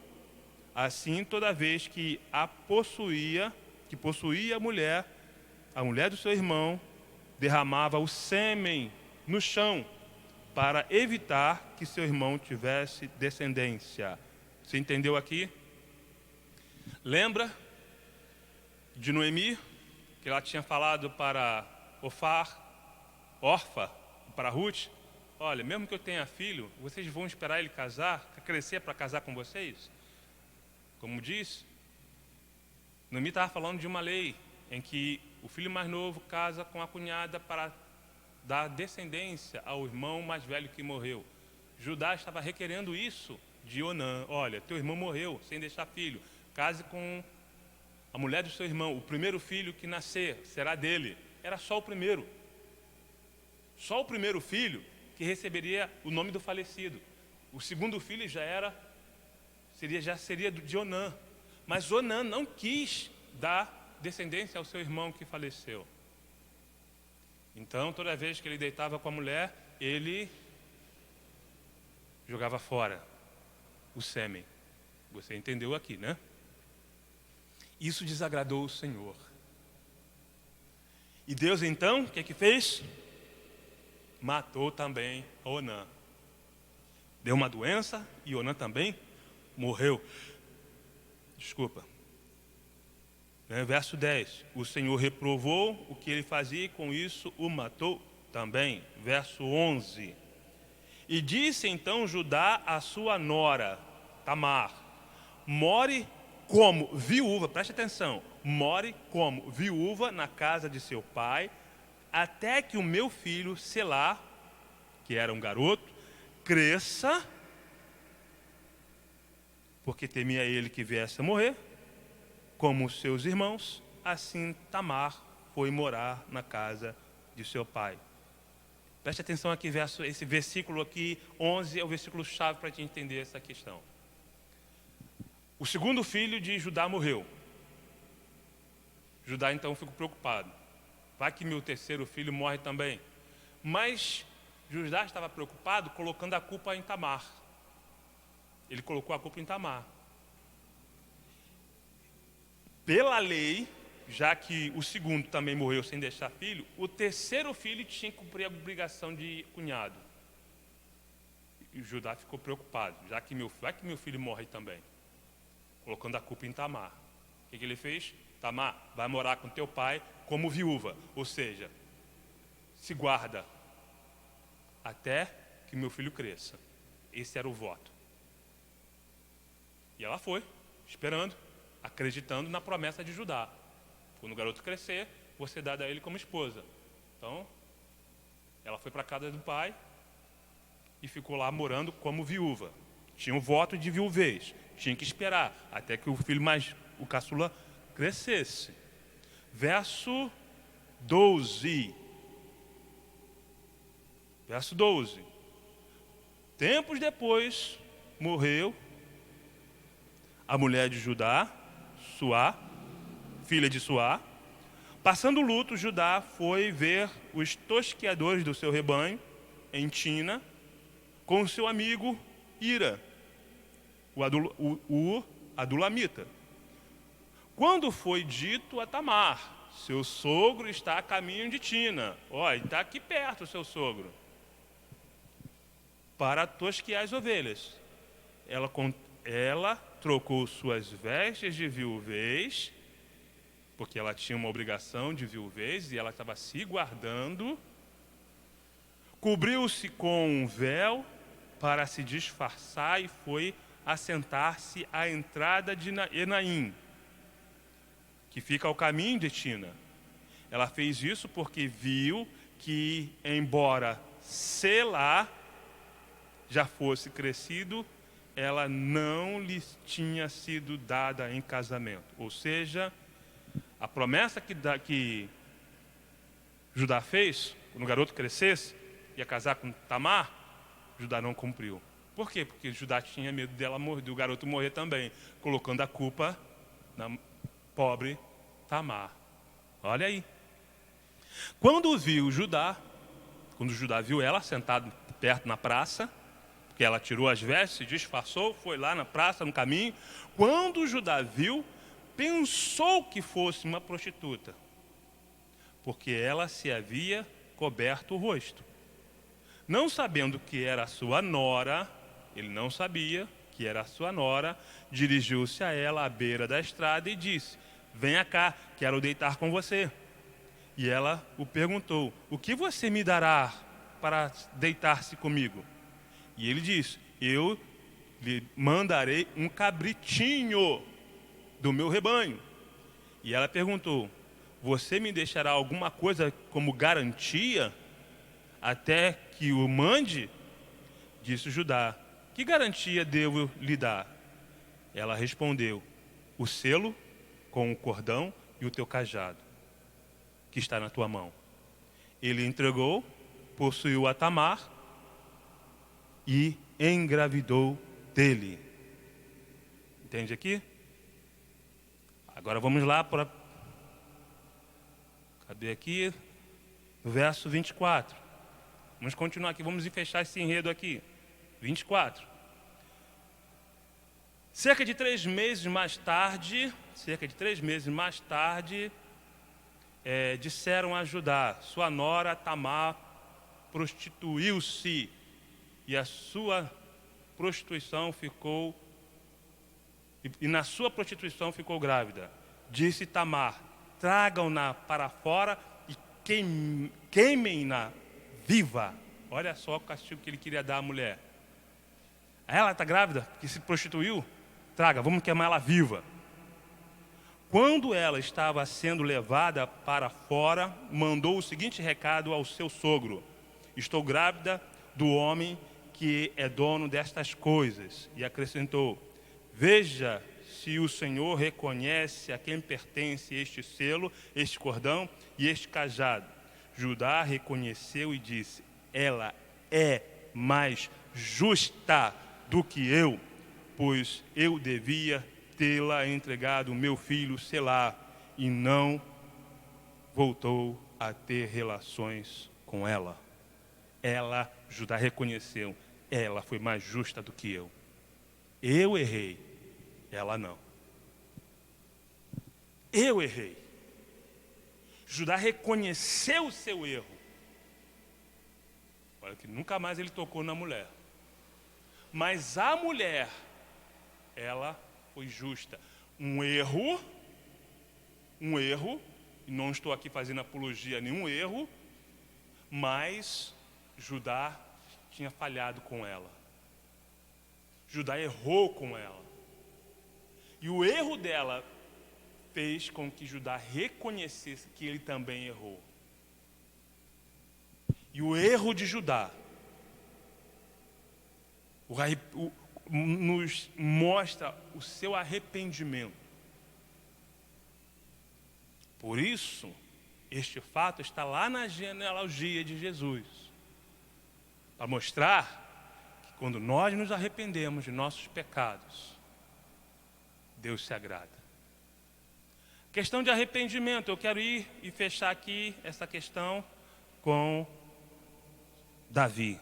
Speaker 1: Assim, toda vez que possuía a mulher do seu irmão, derramava o sêmen no chão para evitar que seu irmão tivesse descendência. Você entendeu aqui? Lembra de Noemi, que ela tinha falado para Orfa, para Ruth: olha, mesmo que eu tenha filho, vocês vão esperar ele crescer para casar com vocês? Como disse, Noemi estava falando de uma lei em que o filho mais novo casa com a cunhada para dar descendência ao irmão mais velho que morreu. Judá estava requerendo isso de Onã: olha, teu irmão morreu sem deixar filho, case com a mulher do seu irmão, o primeiro filho que nascer será dele. Era só o primeiro filho que receberia o nome do falecido. O segundo filho já seria de Onã. Mas Onã não quis dar descendência ao seu irmão que faleceu. Então, toda vez que ele deitava com a mulher, ele jogava fora o sêmen. Você entendeu aqui, né? Isso desagradou o Senhor. E Deus então, o que fez? Matou também Onã. Deu uma doença e Onã também morreu. Desculpa. Verso 10. O Senhor reprovou o que ele fazia e com isso o matou também. Verso 11. E disse então Judá à sua nora, Tamar: more como viúva, preste atenção, more como viúva na casa de seu pai, até que o meu filho Selá, que era um garoto, cresça, porque temia ele que viesse a morrer, como os seus irmãos. Assim Tamar foi morar na casa de seu pai. Preste atenção aqui, esse versículo aqui, 11, é o versículo chave para a gente entender essa questão. O segundo filho de Judá morreu. Judá então ficou preocupado: vai que meu terceiro filho morre também. Mas Judá estava preocupado colocando a culpa em Tamar. Ele colocou a culpa em Tamar. Pela lei, já que o segundo também morreu sem deixar filho, o terceiro filho tinha que cumprir a obrigação de cunhado. E Judá ficou preocupado: já que vai que meu filho morre também. Colocando a culpa em Tamar. O que ele fez? Tamar, vai morar com teu pai como viúva. Ou seja, se guarda até que meu filho cresça. Esse era o voto. E ela foi, esperando, acreditando na promessa de Judá. Quando o garoto crescer, você dá a ele como esposa. Então, ela foi para a casa do pai e ficou lá morando como viúva. Tinha um voto de viuvez. Tinha que esperar até que o filho o caçula, crescesse. Verso 12. Verso 12. Tempos depois, morreu a mulher de Judá, Suá, filha de Suá. Passando luto, Judá foi ver os tosqueadores do seu rebanho em Tina com seu amigo Ira, o adulamita. Quando foi dito a Tamar: seu sogro está a caminho de Tina. Olha, está aqui perto o seu sogro, para tosquear as ovelhas. ela trocou suas vestes de viuvez, porque ela tinha uma obrigação de viuvez e ela estava se guardando, cobriu-se com um véu para se disfarçar e foi assentar-se à entrada de Enaim, que fica ao caminho de Tina. Ela fez isso porque viu que, embora Selá já fosse crescido, ela não lhe tinha sido dada em casamento. Ou seja, a promessa que Judá fez, quando o garoto crescesse, ia casar com Tamar, Judá não cumpriu. Por quê? Porque Judá tinha medo do garoto morrer também, colocando a culpa na pobre Tamar. Olha aí. Quando Judá viu ela sentada perto na praça, porque ela tirou as vestes, se disfarçou, foi lá na praça, no caminho. Quando Judá viu, pensou que fosse uma prostituta, porque ela se havia coberto o rosto. Não sabendo que era sua nora, ele não sabia que era sua nora, dirigiu-se a ela à beira da estrada e disse: venha cá, quero deitar com você. E ela o perguntou: o que você me dará para deitar-se comigo? E ele disse: eu lhe mandarei um cabritinho do meu rebanho. E ela perguntou: você me deixará alguma coisa como garantia até que o mande? Disse Judá: que garantia devo lhe dar? Ela respondeu: o selo com o cordão e o teu cajado, que está na tua mão. Ele entregou, possuiu a Tamar e engravidou dele. Entende aqui? Agora vamos lá para... Cadê aqui? No verso 24. Vamos continuar aqui, vamos fechar esse enredo aqui. 24. Cerca de 3 meses mais tarde, disseram a Judá: sua nora Tamar prostituiu-se e a sua prostituição ficou, e na sua prostituição ficou grávida. Disse Tamar: tragam-na para fora e queimem-na viva. Olha só o castigo que ele queria dar à mulher. Ela está grávida, que se prostituiu? Traga, vamos queimar ela viva. Quando ela estava sendo levada para fora, mandou o seguinte recado ao seu sogro: estou grávida do homem que é dono destas coisas. E acrescentou: veja se o Senhor reconhece a quem pertence este selo, este cordão e este cajado. Judá reconheceu e disse: ela é mais justa do que eu, pois eu devia tê-la entregado o meu filho Selá, e não voltou a ter relações com ela. Judá reconheceu: ela foi mais justa do que eu. Eu errei, ela não. Eu errei. Judá reconheceu o seu erro. Olha que nunca mais ele tocou na mulher. Mas a mulher, ela foi justa. Um erro, e não estou aqui fazendo apologia a nenhum erro, mas Judá tinha falhado com ela. Judá errou com ela. E o erro dela fez com que Judá reconhecesse que ele também errou. E o erro de Judá nos mostra o seu arrependimento. Por isso, este fato está lá na genealogia de Jesus, para mostrar que quando nós nos arrependemos de nossos pecados, Deus se agrada. Questão de arrependimento, eu quero ir e fechar aqui essa questão com Davi.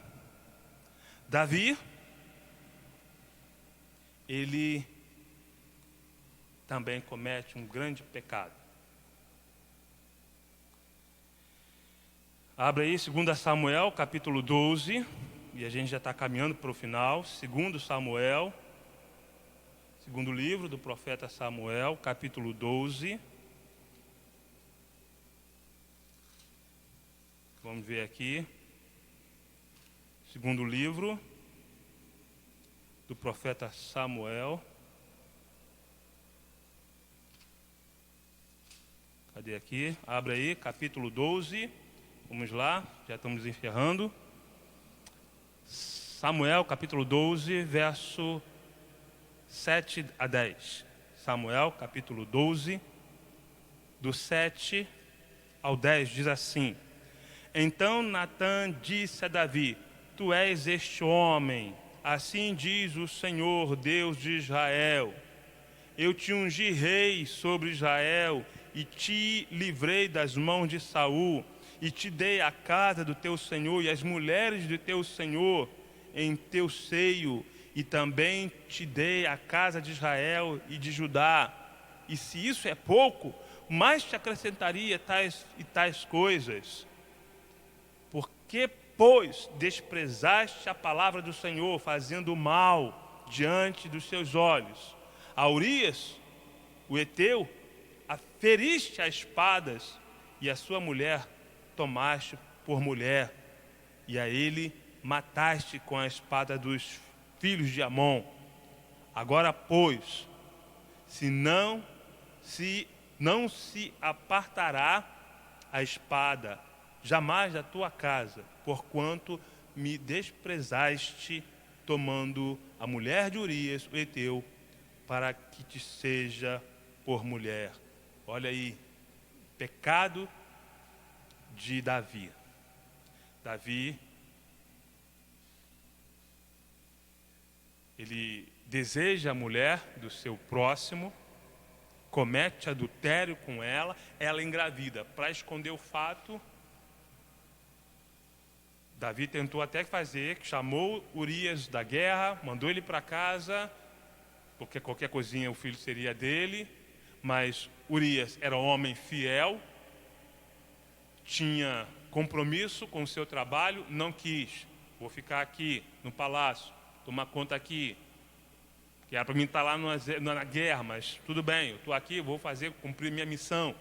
Speaker 1: Davi, ele também comete um grande pecado. Abra aí 2 Samuel, capítulo 12, e a gente já está caminhando para o final. 2 Samuel, Segundo livro do profeta Samuel, capítulo 12. Vamos ver aqui. Segundo livro do profeta Samuel. Cadê aqui? Abre aí, capítulo 12. Vamos lá, já estamos encerrando. Samuel, capítulo 12, verso 7 a 10. Samuel, capítulo 12, do 7 ao 10, diz assim: Então Natã disse a Davi: Tu és este homem, assim diz o Senhor, Deus de Israel. Eu te ungi rei sobre Israel e te livrei das mãos de Saul, e te dei a casa do teu senhor e as mulheres do teu senhor em teu seio, e também te dei a casa de Israel e de Judá. E se isso é pouco, mais te acrescentaria tais coisas. Por que, pois, desprezaste a palavra do Senhor, fazendo mal diante dos seus olhos? A Urias, o heteu, a feriste a espadas, e a sua mulher tomaste por mulher, e a ele mataste com a espada dos filhos de Amon. Agora, pois, não se apartará a espada jamais da tua casa, porquanto me desprezaste, tomando a mulher de Urias, o heteu, para que te seja por mulher. Olha aí, pecado de Davi. Davi, ele deseja a mulher do seu próximo, comete adultério com ela, ela engravida. Para esconder o fato, Davi tentou até fazer, chamou Urias da guerra, mandou ele para casa, porque qualquer coisinha o filho seria dele, mas Urias era um homem fiel, tinha compromisso com o seu trabalho, não quis. Vou ficar aqui no palácio, tomar conta aqui, que era para mim estar lá na guerra, mas tudo bem, eu estou aqui, vou cumprir minha missão.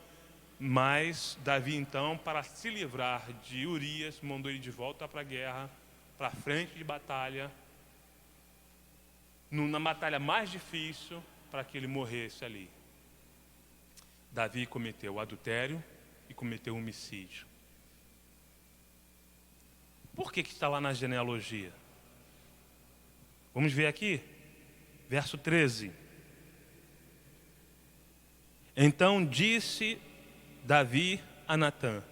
Speaker 1: Mas Davi, então, para se livrar de Urias, mandou ele de volta para a guerra, para a frente de batalha, na batalha mais difícil, para que ele morresse ali. Davi cometeu adultério e cometeu homicídio. Por que está lá na genealogia? Vamos ver aqui, verso 13. Então disse Davi a Natã: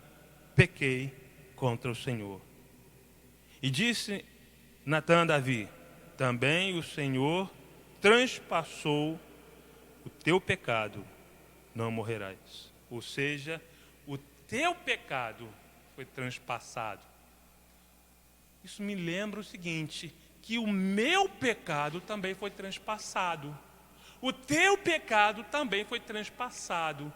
Speaker 1: pequei contra o Senhor. E disse Natã a Davi: também o Senhor transpassou o teu pecado, não morrerás. Ou seja, o teu pecado foi transpassado. Isso me lembra o seguinte, que o meu pecado também foi transpassado. O teu pecado também foi transpassado.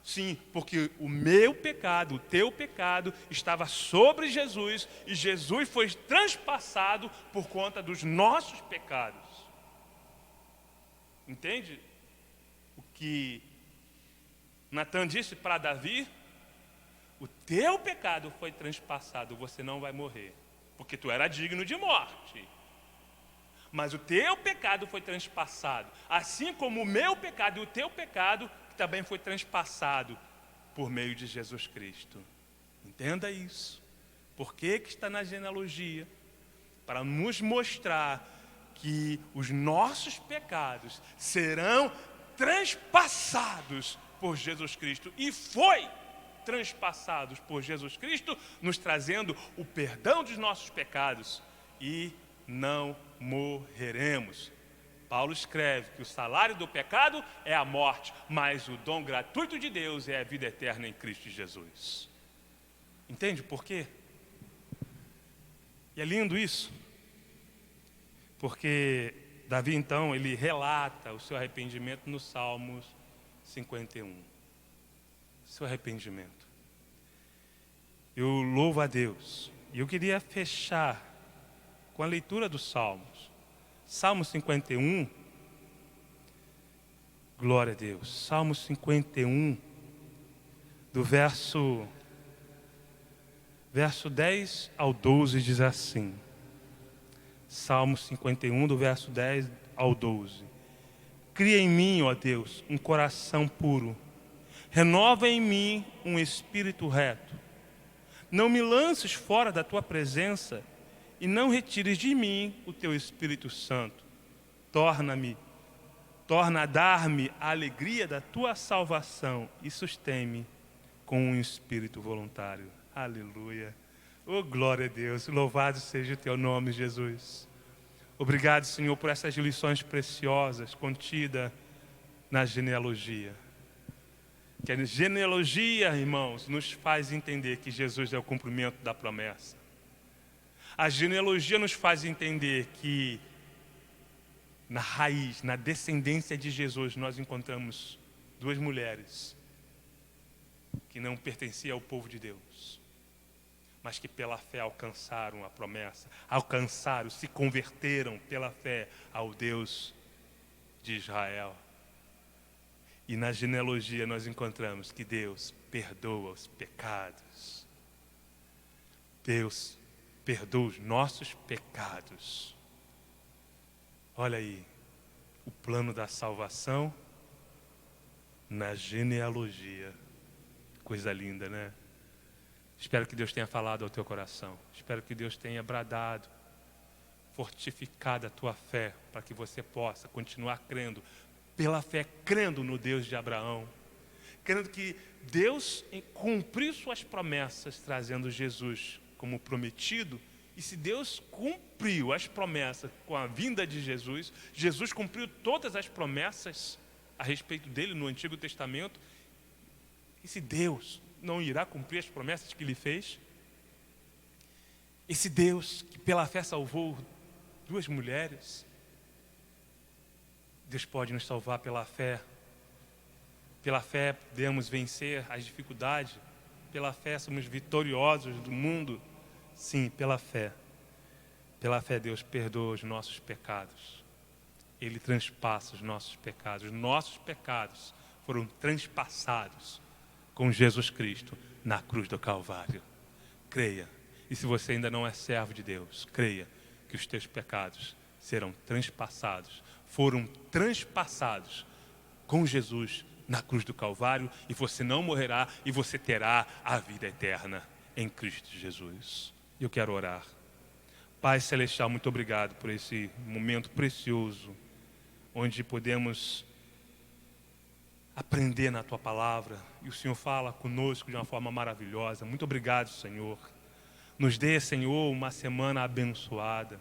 Speaker 1: Sim, porque o meu pecado, o teu pecado estava sobre Jesus e Jesus foi transpassado por conta dos nossos pecados. Entende o que Natã disse para Davi? O teu pecado foi transpassado, você não vai morrer, porque tu era digno de morte. Mas o teu pecado foi transpassado, assim como o meu pecado e o teu pecado também foi transpassado por meio de Jesus Cristo. Entenda isso. Por que está na genealogia? Para nos mostrar que os nossos pecados serão transpassados por Jesus Cristo. E foi transpassados por Jesus Cristo, nos trazendo o perdão dos nossos pecados. E não morreremos. Paulo escreve que o salário do pecado é a morte, mas o dom gratuito de Deus é a vida eterna em Cristo Jesus. Entende por quê? E é lindo isso, porque Davi então ele relata o seu arrependimento no Salmos 51. Seu arrependimento. Eu louvo a Deus. E eu queria fechar com a leitura dos Salmos. Salmo 51, Glória a Deus. Salmo 51, do verso 10 ao 12, diz assim. Salmo 51, do verso 10 ao 12. Cria em mim, ó Deus, um coração puro. Renova em mim um espírito reto. Não me lances fora da tua presença e não retires de mim o teu Espírito Santo. Torna a dar-me a alegria da tua salvação e sustém-me com um espírito voluntário. Aleluia. Oh, glória a Deus. Louvado seja o teu nome, Jesus. Obrigado, Senhor, por essas lições preciosas contidas na genealogia. Que a genealogia, irmãos, nos faz entender que Jesus é o cumprimento da promessa. A genealogia nos faz entender que na raiz, na descendência de Jesus, nós encontramos duas mulheres que não pertenciam ao povo de Deus, mas que pela fé alcançaram a promessa, se converteram pela fé ao Deus de Israel. E na genealogia nós encontramos que Deus perdoa os pecados. Deus perdoa os nossos pecados. Olha aí, o plano da salvação na genealogia. Coisa linda, né? Espero que Deus tenha falado ao teu coração. Espero que Deus tenha bradado, fortificado a tua fé, para que você possa continuar crendo, pela fé, crendo no Deus de Abraão, crendo que Deus cumpriu suas promessas, trazendo Jesus como prometido. E se Deus cumpriu as promessas com a vinda de Jesus, Jesus cumpriu todas as promessas a respeito dele no Antigo Testamento. E se Deus não irá cumprir as promessas que ele fez? Esse Deus que pela fé salvou duas mulheres, Deus pode nos salvar pela fé. Pela fé podemos vencer as dificuldades. Pela fé somos vitoriosos do mundo. Sim, pela fé. Pela fé Deus perdoa os nossos pecados. Ele transpassa os nossos pecados. Os nossos pecados foram transpassados com Jesus Cristo na cruz do Calvário. Creia. E se você ainda não é servo de Deus, creia que os teus pecados serão transpassados. Foram transpassados com Jesus na cruz do Calvário, e você não morrerá, e você terá a vida eterna em Cristo Jesus. Eu quero orar. Pai Celestial, muito obrigado por esse momento precioso, onde podemos aprender na Tua Palavra, e o Senhor fala conosco de uma forma maravilhosa. Muito obrigado, Senhor. Nos dê, Senhor, uma semana abençoada.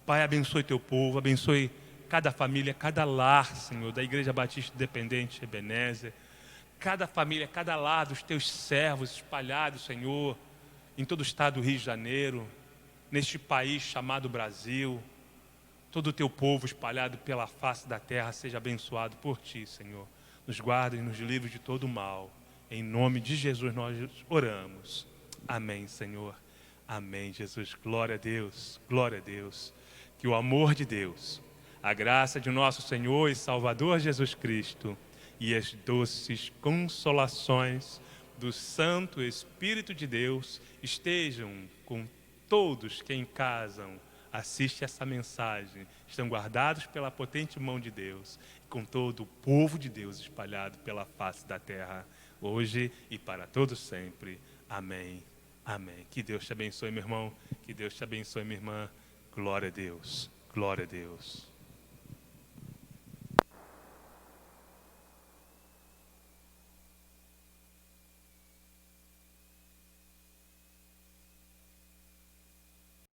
Speaker 1: Pai, abençoe Teu povo, abençoe cada família, cada lar, Senhor, da Igreja Batista Independente Ebenezer, cada família, cada lar dos Teus servos espalhados, Senhor, em todo o estado do Rio de Janeiro, neste país chamado Brasil. Todo o Teu povo espalhado pela face da terra seja abençoado por Ti, Senhor. Nos guarda e nos livre de todo o mal. Em nome de Jesus nós oramos. Amém, Senhor. Amém, Jesus. Glória a Deus. Glória a Deus. Que o amor de Deus, a graça de nosso Senhor e Salvador Jesus Cristo e as doces consolações do Santo Espírito de Deus estejam com todos que em casa assistem essa mensagem, estão guardados pela potente mão de Deus, com todo o povo de Deus espalhado pela face da terra, hoje e para todos sempre. Amém. Amém. Que Deus te abençoe, meu irmão. Que Deus te abençoe, minha irmã. Glória a Deus. Glória a Deus.